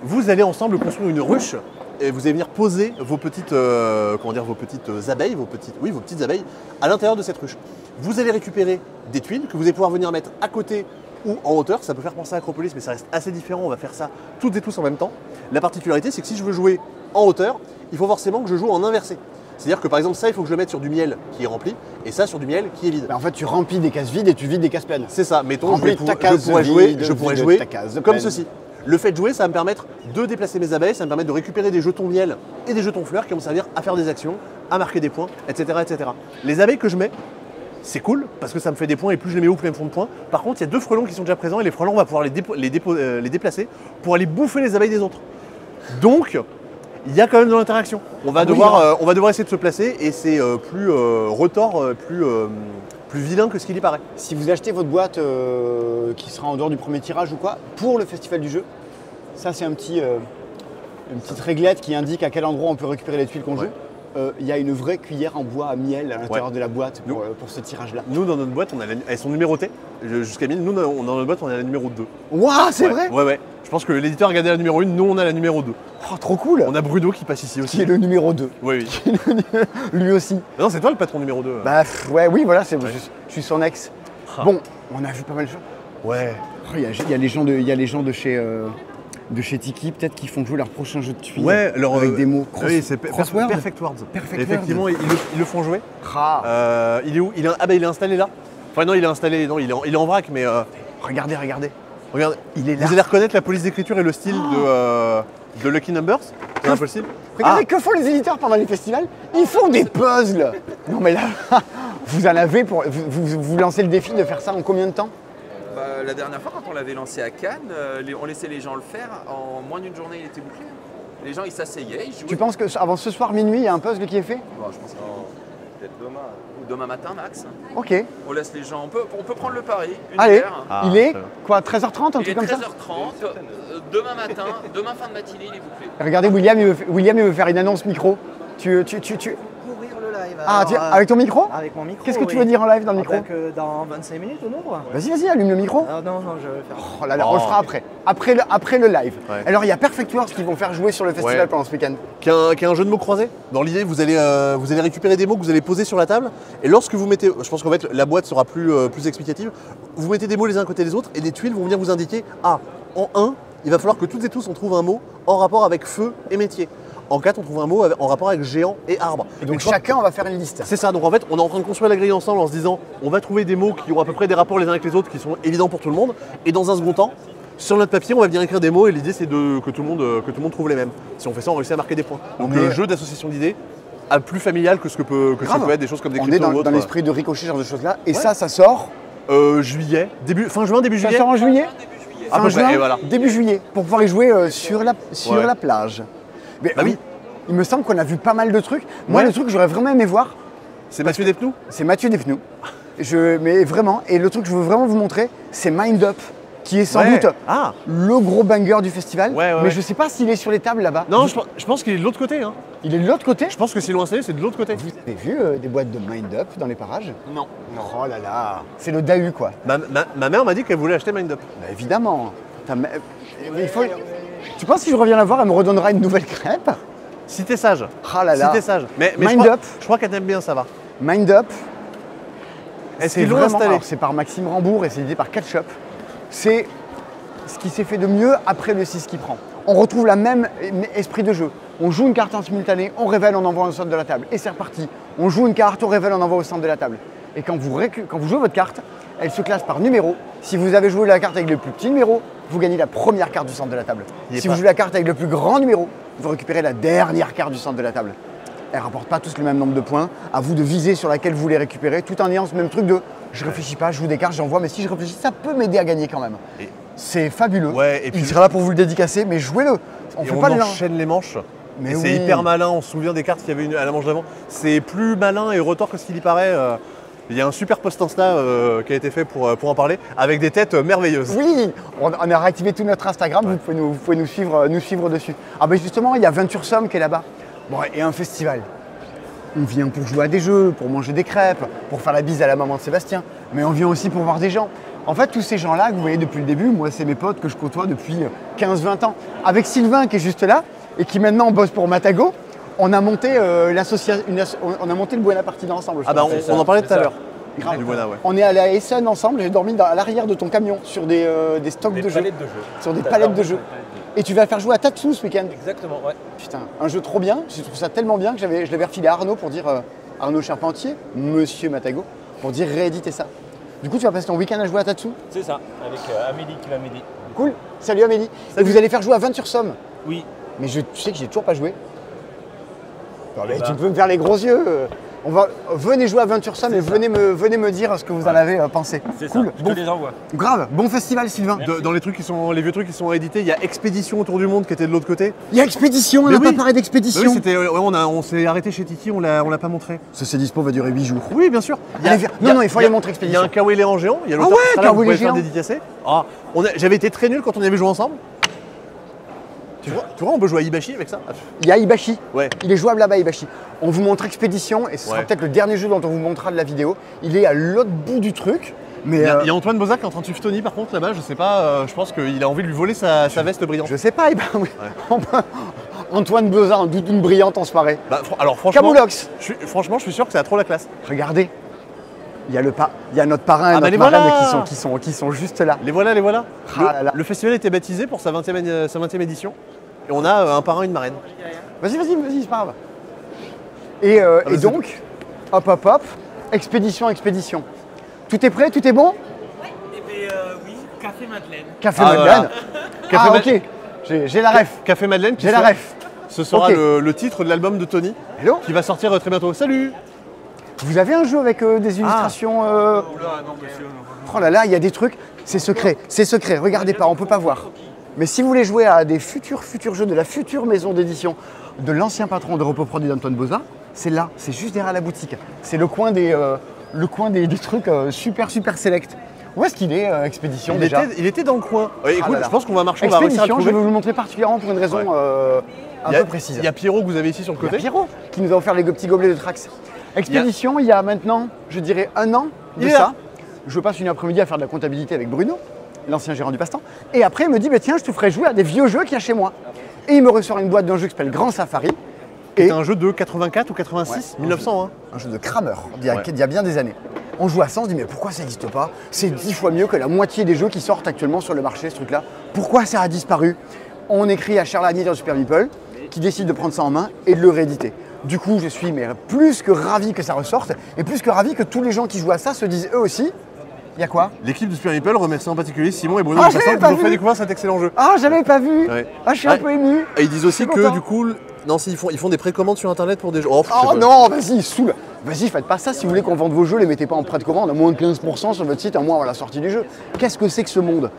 vous allez ensemble construire une ruche et vous allez venir poser vos petites, vos petites abeilles, vos petites abeilles à l'intérieur de cette ruche. Vous allez récupérer des tuiles que vous allez pouvoir venir mettre à côté ou en hauteur. Ça peut faire penser à Acropolis, mais ça reste assez différent. On va faire ça toutes et tous en même temps. La particularité, c'est que si je veux jouer en hauteur, il faut forcément que je joue en inversé. C'est-à-dire que par exemple, ça, il faut que je le mette sur du miel qui est rempli, et ça sur du miel qui est vide. En fait, tu remplis des cases vides et tu vides des cases pleines. C'est ça. Mettons, Remplis ta case je pourrais jouer ta case comme pleine. ceci. Le fait de jouer, ça va me permettre de déplacer mes abeilles, ça va me permettre de récupérer des jetons miel et des jetons fleurs qui vont me servir à faire des actions, à marquer des points, etc. etc. Les abeilles que je mets, c'est cool parce que ça me fait des points et plus je les mets haut, plus elles me font de points. Par contre, il y a 2 frelons qui sont déjà présents et les frelons, on va pouvoir les déplacer pour aller bouffer les abeilles des autres. Donc, il y a quand même de l'interaction. On va devoir essayer de se placer et c'est plus retors, plus vilain que ce qu'il y paraît. Si vous achetez votre boîte qui sera en dehors du premier tirage ou quoi, pour le festival du jeu, ça c'est une petite réglette qui indique à quel endroit on peut récupérer les tuiles qu'on joue. Il y a une vraie cuillère en bois à miel à l'intérieur de la boîte pour ce tirage-là. Nous, dans notre boîte, elles sont numérotées jusqu'à 1000. Nous, dans notre boîte, on est à la numéro 2. Waouh, c'est vrai? Ouais. Je pense que l'éditeur a gardé la numéro 1, nous, on a la numéro 2. Oh, trop cool. On a Bruno qui passe ici aussi. Qui est le numéro 2. Oui. Lui aussi. Non, c'est toi le patron numéro 2. Bah oui, voilà, je suis son ex. Bon, on a vu pas mal de choses. Ouais. Il y a les gens de chez Tiki, peut-être qui font jouer leur prochain jeu de tuiles avec des mots c'est crossword. Perfect Words. Perfect Effectivement, Words. ils le font jouer. Ah. Il est où? Il est installé là. Enfin non, il est installé, non, il est en vrac, mais Regardez. regarde, Il est là. vous allez reconnaître la police d'écriture et le style de Lucky Numbers. C'est impossible. Regardez, que font les éditeurs pendant les festivals? Ils font des puzzles. Non mais là, vous en avez pour... Vous lancez le défi de faire ça en combien de temps? La dernière fois, quand on l'avait lancé à Cannes, on laissait les gens le faire. En moins d'une journée, il était bouclé. Les gens, ils s'asseyaient, ils jouaient. Tu penses qu'avant ce soir minuit, il y a un puzzle qui est fait? Bon, je pense peut-être demain. Ou demain matin, max. Ok. On laisse les gens... On peut prendre le pari. Allez, Ah, il est très bien. quoi, 13h30, un Il est truc comme ça? 13h30. Demain matin, demain fin de matinée, il est bouclé. Regardez, William, il veut faire une annonce micro. Courir le live. Ah, Alors, tiens, avec ton micro? Avec mon micro. Qu'est-ce que tu oui. veux dire en live dans le micro? Dans 25 minutes au nombre. Vas-y, allume le micro. Ah, non, je vais faire. Oh là là, on le fera après. Après le live. Ouais. Alors, il y a Perfect Words qui vont faire jouer sur le festival Ouais. pendant ce week-end. Qui est un jeu de mots croisés. Dans l'idée, vous allez récupérer des mots que vous allez poser sur la table. Et lorsque vous mettez, je pense qu'en fait la boîte sera plus explicative, vous mettez des mots les uns à côté des autres et des tuiles vont venir vous indiquer, en 1, il va falloir que toutes et tous on trouve un mot en rapport avec feu et métier. En 4, on trouve un mot en rapport avec géant et arbre. Et donc, je pense- chacun, on va faire une liste. C'est ça, donc en fait, on est en train de construire la grille ensemble en se disant, on va trouver des mots qui ont à peu près des rapports les uns avec les autres, qui sont évidents pour tout le monde. Et dans un second temps, sur notre papier, on va venir écrire des mots et l'idée c'est que tout le monde trouve les mêmes. Si on fait ça, on réussit à marquer des points. Donc le jeu d'association d'idées, plus familial que ce que peut être des choses comme des On est cryptos ou dans autres. l'esprit de Ricochet, ce genre de choses-là. Et Ouais. ça sort. Juillet, fin juin, début Ça juillet. sort en juillet? À Fin peu près, juin, et voilà. début juillet, pour pouvoir y jouer sur la plage. Mais Bah oui. Il me semble qu'on a vu pas mal de trucs. Moi, Ouais. le truc que j'aurais vraiment aimé voir, C'est Mathieu Despnous. c'est Mathieu Despnous. Mais vraiment, et le truc que je veux vraiment vous montrer, c'est Mind Up, qui est sans doute Ah le gros banger du festival. Ouais, mais ouais. je sais pas s'il est sur les tables là-bas. Non, je pense qu'il est de l'autre côté. Hein. Il est de l'autre côté. Je pense que s'ils l'ont installé, c'est de l'autre côté. Vous avez vu des boîtes de Mind Up dans les parages? Non. Oh là là, c'est le Dahu quoi. Ma mère m'a dit qu'elle voulait acheter Mind Up. Bah, évidemment. Tu penses que si je reviens la voir, elle me redonnera une nouvelle crêpe? Si t'es sage. Ah là là. Si t'es sage. Mais Mind Up. je crois qu'elle aime bien, ça va. Mind Up, Est-ce c'est qu'ils l'ont vraiment, installé? alors, c'est par Maxime Rambourg et c'est édité par Ketchup. C'est ce qui s'est fait de mieux après le 6 qui prend. On retrouve la même esprit de jeu. On joue une carte en simultané, on révèle, on envoie au centre de la table. Et c'est reparti. On joue une carte, on révèle, on envoie au centre de la table. Et quand vous jouez votre carte, elle se classe par numéro. Si vous avez joué la carte avec le plus petit numéro, vous gagnez la première carte du centre de la table. Si vous jouez la carte avec le plus grand numéro, vous récupérez la dernière carte du centre de la table. Elles ne rapportent pas tous le même nombre de points. À vous de viser sur laquelle vous les récupérez, tout en ayant ce même truc de je réfléchis pas, je joue des cartes, j'envoie, mais si je réfléchis, ça peut m'aider à gagner quand même. Et- C'est fabuleux. Ouais, et puis- Il sera là pour vous le dédicacer, mais jouez-le. On Et fait on pas le lin. enchaîne les manches. Mais Et oui. c'est hyper malin, on se souvient des cartes qu'il y avait à la manche d'avant. C'est plus malin et retors que ce qu'il y paraît. Il y a un super post Insta qui a été fait pour en parler, avec des têtes merveilleuses. Oui, on a réactivé tout notre Instagram, vous pouvez nous suivre dessus. Ah ben justement, il y a Venture Somme qui est là-bas. Bon, et un festival. On vient pour jouer à des jeux, pour manger des crêpes, pour faire la bise à la maman de Sébastien, mais on vient aussi pour voir des gens. En fait, tous ces gens-là que vous voyez depuis le début, moi, c'est mes potes que je côtoie depuis 15-20 ans. Avec Sylvain qui est juste là, et qui maintenant bosse pour Matago, on a monté on a monté le Buena Partida ensemble. Ah bah on en parlait tout à l'heure. Grave. Du Buena, ouais. On est allé à Essen ensemble, j'ai dormi à l'arrière de ton camion sur des stocks de jeux. Sur des palettes de jeux. Et tu vas faire jouer à Tatsu ce week-end. Exactement, ouais. Putain, un jeu trop bien, je trouve ça tellement bien que je l'avais refilé à Arnaud pour dire, Arnaud Charpentier, Monsieur Matago, pour dire rééditer ça. Du coup, tu vas passer ton week-end à jouer à Tatsu. C'est ça, avec Amélie qui va m'aider. Cool, salut Amélie. Et vous allez faire jouer à Venture-Somme. Oui. Mais tu sais que j'ai toujours pas joué. Non, mais tu peux me faire les gros yeux. Venez jouer à Venture-Somme et venez me dire ce que vous en avez pensé. C'est cool. ça, je te les envoie. Grave, bon festival Sylvain. Dans les vieux trucs qui sont réédités, il y a Expédition autour du monde qui était de l'autre côté. Il y a Expédition, on Mais n'a oui. pas parlé d'Expédition. Oui, on s'est arrêté chez Titi, on l'a pas montré. Ce dispo va durer 8 jours. Oui, bien sûr. Non, il faut aller montrer Il y a Expédition. un Kawaii Léant géant, il y a Ah l'auteur ouais, qui sera là, vous Kawaii pouvez le faire géant. dédicacer. Ah, j'avais été très nul quand on y avait joué ensemble. Tu vois, on peut jouer à Ibashi avec ça. Il y a Ibashi. Ouais. Il est jouable là-bas, Ibashi. On vous montre Expédition et ce sera Ouais. peut-être le dernier jeu dont on vous montrera de la vidéo. Il est à l'autre bout du truc. Mais Il y a Antoine Bozac qui est en train de suivre Tony par contre là-bas, je sais pas, je pense qu'il a envie de lui voler sa veste brillante. je sais pas, Antoine Bozin, en doudoune brillante en soirée. Bah, alors franchement, Camoulox. franchement, je suis sûr que ça a trop la classe. Regardez, il y a notre parrain et Ah bah notre les marraine voilà. qui sont juste là. Les voilà, les voilà. Ah là là. Le festival a été baptisé pour sa 20e édition. Et on a un parrain et une marraine. Vas-y, c'est pas grave. Et donc, hop, Expédition. Tout est prêt, tout est bon? Eh bien, oui, Café Madeleine. Café Ah, Madeleine. Café Ah, Madeleine. ok, j'ai la ref. Café Madeleine, J'ai la ref. ce sera Ok. le titre de l'album de Tony Hello. qui va sortir très bientôt. Salut. Vous avez un jeu avec des illustrations Oula, non, monsieur. Oh là là, il y a des trucs, c'est secret, regardez pas, on peut pas voir. Mais si vous voulez jouer à des futurs jeux de la future maison d'édition de l'ancien patron de Repos Produit d'Antoine Bozin, c'est là, c'est juste derrière la boutique. C'est le coin des trucs super select. Où est-ce qu'il est, Expédition déjà? Il était dans le coin. Ouais, écoute, là là. je pense qu'on va marcher, on va réussir à le Expédition, je vais trouver. vous le montrer particulièrement pour une raison un peu précise. Il y a Pierrot que vous avez ici sur le Il y a côté. Pierrot qui nous a offert les petits gobelets de Trax. Expédition, il y a maintenant, je dirais, 1 an de Il est ça. là. Je passe une après-midi à faire de la comptabilité avec Bruno, l'ancien gérant du passe-temps. Et après, il me dit, bah, tiens, je te ferai jouer à des vieux jeux qu'il y a chez moi. Et il me ressort une boîte d'un jeu qui s'appelle Grand Safari. Et C'est un jeu de 84 ou 86, 1900. Hein. un jeu de Kramer, d'il y a bien des années. On joue à ça, on se dit, mais pourquoi ça n'existe pas? C'est 10 fois mieux que la moitié des jeux qui sortent actuellement sur le marché, ce truc-là. Pourquoi ça a disparu? On écrit à Charles Agnier de Super Meeple, qui décide de prendre ça en main et de le rééditer. Du coup, je suis plus que ravi que ça ressorte, et plus que ravi que tous les gens qui jouent à ça se disent eux aussi, il y a quoi? L'équipe de Super Meeple remercie en particulier Simon et Bruno Ah, de Passant j'avais qui pas nous ont fait vu. découvrir cet excellent jeu. Ah, j'avais pas vu. Ouais. Ah, je suis un peu ému. Et ils disent aussi Je suis que content. du coup, non, ils font des précommandes sur internet pour des jeux. Oh, je sais Oh pas. non, vas-y, saoule. Vas-y, faites pas ça. Si vous voulez qu'on vende vos jeux, les mettez pas en précommande à moins de 15% sur votre site, à moins avant la sortie du jeu. Qu'est-ce que c'est que ce monde?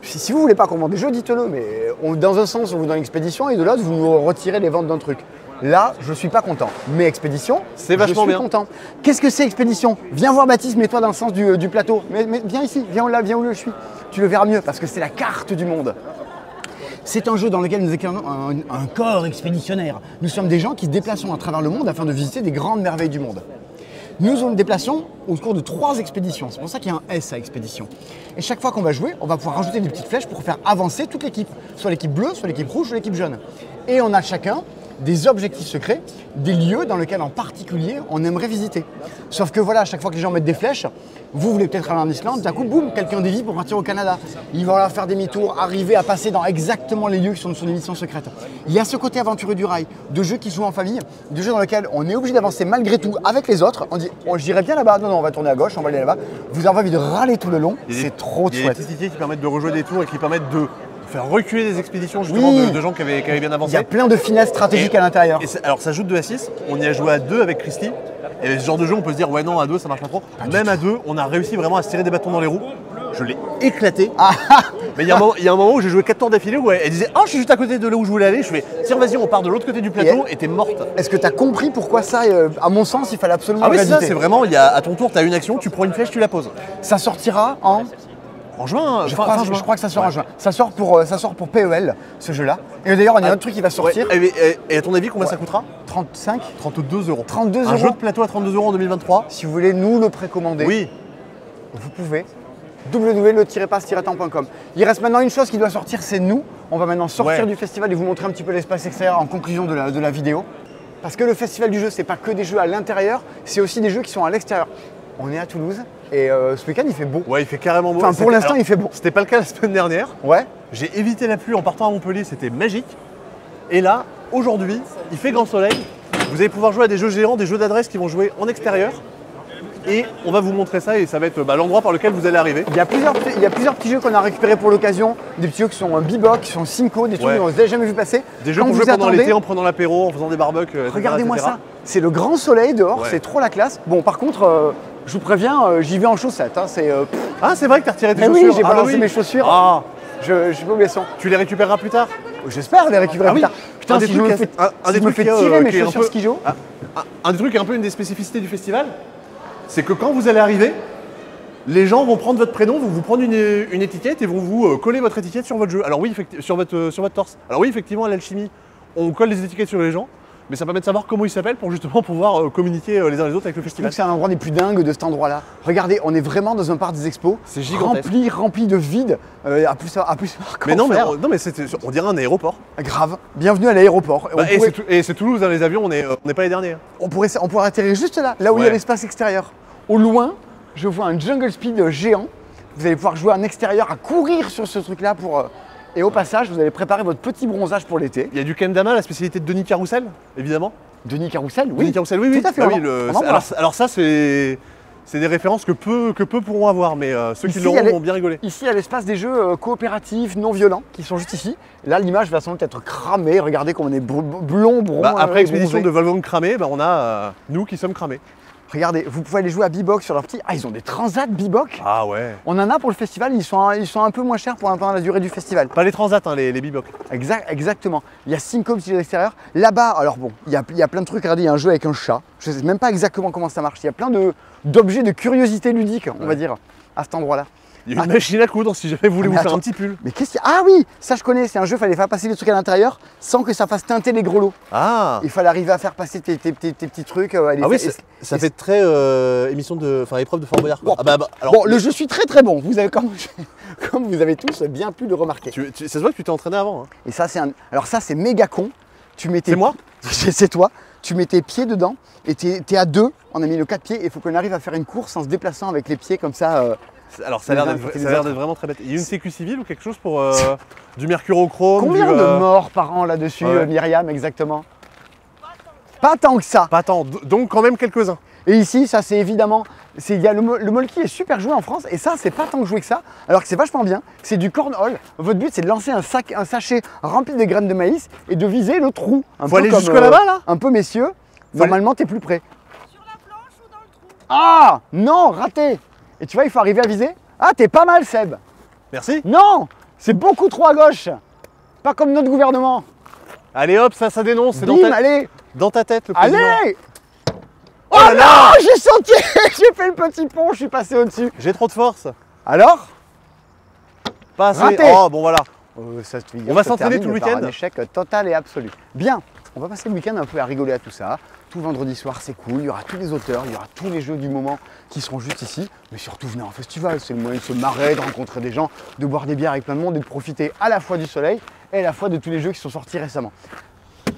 Si vous voulez pas qu'on vende des jeux, dites-le. Mais dans un sens, on vous donne l'expédition et de l'autre, vous nous retirez les ventes d'un truc. Là, je suis pas content. Mais Expédition, C'est vachement je suis bien. content. Qu'est-ce que c'est Expédition? Viens voir Baptiste, mets-toi dans le sens du plateau. Mais viens ici, viens là, viens où je suis. Tu le verras mieux parce que c'est la carte du monde. C'est un jeu dans lequel nous incarnons un corps expéditionnaire. Nous sommes des gens qui se déplaçons à travers le monde afin de visiter des grandes merveilles du monde. Nous nous déplaçons au cours de 3 expéditions. C'est pour ça qu'il y a un S à expédition. Et chaque fois qu'on va jouer, on va pouvoir rajouter des petites flèches pour faire avancer toute l'équipe. Soit l'équipe bleue, soit l'équipe rouge, soit l'équipe jaune. Et on a chacun des objectifs secrets, des lieux dans lesquels en particulier on aimerait visiter. Sauf que voilà, à chaque fois que les gens mettent des flèches, vous voulez peut-être aller en Islande, d'un coup, boum, quelqu'un dévie pour partir au Canada. Il va falloir faire demi-tour, arriver à passer dans exactement les lieux qui sont sur des missions secrètes. Il y a ce côté aventureux du rail, de jeux qui se jouent en famille, de jeux dans lesquels on est obligé d'avancer malgré tout avec les autres. On dit, oh, j'irai bien là-bas, non, on va tourner à gauche, on va aller là-bas. Vous avez envie de râler tout le long, c'est trop Il y a des chouette. petits tickets qui permettent de rejouer des tours et qui permettent de faire reculer des expéditions justement Oui. de gens qui avaient bien Il avancé. y a plein de finesses stratégiques à l'intérieur. Alors ça joue de 2 à 6, on y a joué à 2 avec Christy. Et ce genre de jeu on peut se dire ouais non à 2 ça marche pas trop. Même à 2 on a réussi vraiment à se tirer des bâtons dans les roues. Je l'ai éclaté. Mais il y a un moment où j'ai joué 4 tours d'affilée où elle disait oh je suis juste à côté de là où je voulais aller. Je fais tiens vas-y on part de l'autre côté du plateau et t'es morte. Est-ce que tu as compris pourquoi ça, à mon sens, il fallait absolument Ah oui c'est ça, rééditer? c'est vraiment à ton tour tu as une action, tu prends une flèche, tu la poses. Ça sortira en... En juin, Je fin juin. crois que ça sort en juin. Ça sort pour PEL, ce jeu-là. Et d'ailleurs, il y a un autre truc qui va sortir. Ouais, et à ton avis combien ça coûtera 35. 32 €. 32 Un euros. jeu de plateau à 32 € en 2023. Si vous voulez nous le précommander, Oui. vous pouvez. www.le-passe-temps.com. Il reste maintenant une chose qui doit sortir, c'est nous. On va maintenant sortir Ouais. du festival et vous montrer un petit peu l'espace extérieur en conclusion de la vidéo. Parce que le festival du jeu, c'est pas que des jeux à l'intérieur, c'est aussi des jeux qui sont à l'extérieur. On est à Toulouse et ce week-end il fait beau. Ouais, il fait carrément beau. Enfin, pour l'instant, Alors, il fait beau. C'était pas le cas la semaine dernière. Ouais. J'ai évité la pluie en partant à Montpellier, c'était magique. Et là, aujourd'hui, il fait grand soleil. Vous allez pouvoir jouer à des jeux géants, des jeux d'adresse qui vont jouer en extérieur. Et on va vous montrer ça et ça va être l'endroit par lequel vous allez arriver. Il y a plusieurs petits jeux qu'on a récupérés pour l'occasion, des petits jeux qui sont Bebop, qui sont Cinco, des trucs Ouais. qu'on n'avait jamais vu passer. Des jeux Quand qu'on vous jouer pendant attendez, l'été en prenant l'apéro, en faisant des barbecues. etc., regardez-moi etc. ça, c'est le grand soleil dehors, Ouais. c'est trop la classe. Bon, par contre, je vous préviens, j'y vais en chaussettes. Hein, Ah, c'est vrai que t'as retiré tes Eh chaussures. oui, j'ai Ah, balancé oui. mes chaussures. Ah, Je suis pas oubliation. tu les récupéreras plus tard. J'espère les récupérer Ah plus oui. tard. Putain, Un des si je trucs me qui fais, a- un si des je me trucs fais qui a, tirer mes qui est un chaussures peu- skijo, Un des trucs qui est un peu une des spécificités du festival, c'est que quand vous allez arriver, les gens vont prendre votre prénom, vont vous prendre une étiquette et vont vous coller votre étiquette sur votre jeu. Alors oui, sur votre torse. Alors oui, effectivement, à l'alchimie, on colle les étiquettes sur les gens, mais ça permet de savoir comment ils s'appellent pour justement pouvoir communiquer les uns les autres avec le je trouve festival. que c'est un endroit des plus dingues de cet endroit-là. Regardez, on est vraiment dans un parc des expos. C'est gigantesque. Rempli de vide. À plus savoir Mais non, faire. non, mais on dirait un aéroport. Grave. Bienvenue à l'aéroport. Bah, On pourrait- et c'est Toulouse, hein, les avions, on n'est pas les derniers. On pourrait atterrir juste là où il y a Ouais. l'espace extérieur. Au loin, je vois un jungle speed géant. Vous allez pouvoir jouer en extérieur, à courir sur ce truc-là et au passage, vous allez préparer votre petit bronzage pour l'été. Il y a du kendama, la spécialité de Denis Carousel, évidemment. Denis Carousel, oui. Denis Carousel, oui, oui. Tout à fait. Bah on oui, en- on en alors, parle. alors ça, c'est des références que peu pourront avoir, mais ceux qui Ici, l'auront il y a vont bien rigoler. Ici, il y a l'espace des jeux coopératifs, non violents, qui sont juste ici. Là, l'image va sans doute être cramée. Regardez comme on est blond, brun. Bah, après expédition bronzé. de Wolfgang cramé, bah, on a nous qui sommes cramés. Regardez, vous pouvez aller jouer à B-Box sur leur petit. Ah, ils ont des transats B-Box. Ah ouais. On en a pour le festival, ils sont un peu moins chers pendant la durée du festival. Pas les transats, hein, les bebop. Exactement. Il y a Cinco aussi à l'extérieur. Là-bas, alors bon, il y a plein de trucs. Regardez, il y a un jeu avec un chat. Je sais même pas exactement comment ça marche. Il y a plein d'objets de curiosité ludique, on va dire, à cet endroit-là. Il y a une machine à coudre si jamais vous voulez Ah, vous mais faire un attends. petit pull. Mais qu'est-ce qu'il y a? Ah oui, ça je connais. C'est un jeu, il fallait faire passer les trucs à l'intérieur sans que ça fasse teinter les gros lots. Ah. Il fallait arriver à faire passer tes petits trucs. Ah oui, ça fait très épreuve de Fort Boyard. Quoi. Bon. Ah bah, alors, Bon, le jeu suis très très bon. Vous avez comme vous avez tous bien pu le remarquer. ça se voit que tu t'es entraîné avant. Hein. Et ça alors ça c'est méga con. Tu mets tes- C'est moi C'est toi. Tu mets tes pieds dedans et t'es à deux. On a mis le 4 pieds et il faut qu'on arrive à faire une course en se déplaçant avec les pieds comme ça. Alors ça a l'air Les uns d'être à côté ça des a l'air autres. d'être vraiment très bête. Il y a une sécu civile ou quelque chose pour du mercurochrome Combien du, de morts par an là-dessus, ouais. Myriam, exactement? Pas tant que ça. Pas tant, donc quand même quelques-uns. Et ici, ça c'est évidemment, il y a le Molki est super joué en France et ça c'est pas tant joué que ça, alors que c'est vachement bien. C'est du cornhole. Votre but c'est de lancer un sachet rempli de graines de maïs et de viser le trou. Faut aller jusque là-bas là. Un peu messieurs. Normalement t'es plus près. Sur la planche ou dans le trou? Ah non, raté. Et tu vois, il faut arriver à viser. Ah, t'es pas mal, Seb. Merci. Non, c'est beaucoup trop à gauche. Pas comme notre gouvernement. Allez hop, ça dénonce, c'est Bim, allez. dans ta tête le président. Allez. Oh non, j'ai senti, j'ai fait le petit pont, je suis passé au-dessus. J'ai trop de force. Alors? Pas assez. Raté. Oh bon voilà. Ça te On va s'entraîner tout le par week-end. Un échec total et absolu. Bien, on va passer le week-end un peu à rigoler à tout ça. Tout vendredi soir, c'est cool. Il y aura tous les auteurs, il y aura tous les jeux du moment qui seront juste ici. Mais surtout, venez en festival. C'est le moyen de se marrer, de rencontrer des gens, de boire des bières avec plein de monde et de profiter à la fois du soleil et à la fois de tous les jeux qui sont sortis récemment.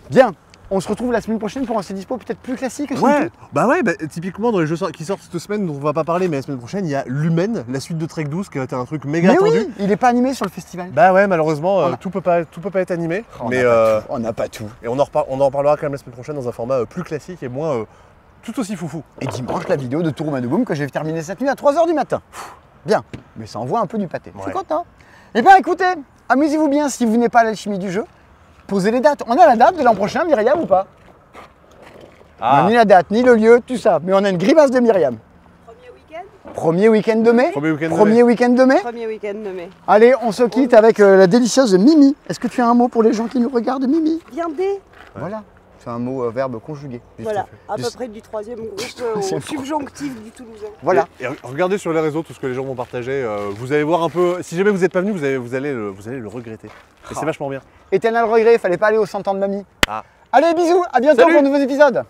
Bien, on se retrouve la semaine prochaine pour un dispo peut-être plus classique. Ouais, bah typiquement dans les jeux qui sortent cette semaine dont on va pas parler, mais la semaine prochaine il y a Lumen, la suite de Trek 12 qui a été un truc méga Mais attendu. oui, il n'est pas animé sur le festival. Bah ouais, malheureusement On a- tout peut pas être animé, mais On n'a pas tout. et on en reparlera quand même la semaine prochaine dans un format plus classique et moins tout aussi foufou. Et dimanche, la vidéo de Tour Boom que j'ai terminé cette nuit à 3 h du matin. Bien, mais ça envoie un peu du pâté. Je suis Ouais. content. Eh bien écoutez, amusez-vous bien si vous n'êtes pas à l'alchimie du jeu. Posez les dates. On a la date de l'an prochain, Myriam, ou pas? On a ni la date, ni le lieu, tout ça. Mais on a une grimace de Myriam. Premier week-end de mai. Premier week-end de Premier mai. week-end de mai. Premier week-end de mai. Allez, on se quitte avec la délicieuse Mimi. Est-ce que tu as un mot pour les gens qui nous regardent, Mimi? Viandé. Voilà. C'est un mot, verbe conjugué. Voilà, à peu Du- près du troisième groupe C'est au fou. subjonctif du Toulousain. Voilà. Et regardez sur les réseaux tout ce que les gens vont partager. Vous allez voir un peu. Si jamais vous n'êtes pas venu, vous allez le regretter. Et c'est vachement bien. Éternel regret, fallait pas aller au 100 ans de mamie. Ah. Allez, bisous, à bientôt Salut. pour de nouveaux épisodes.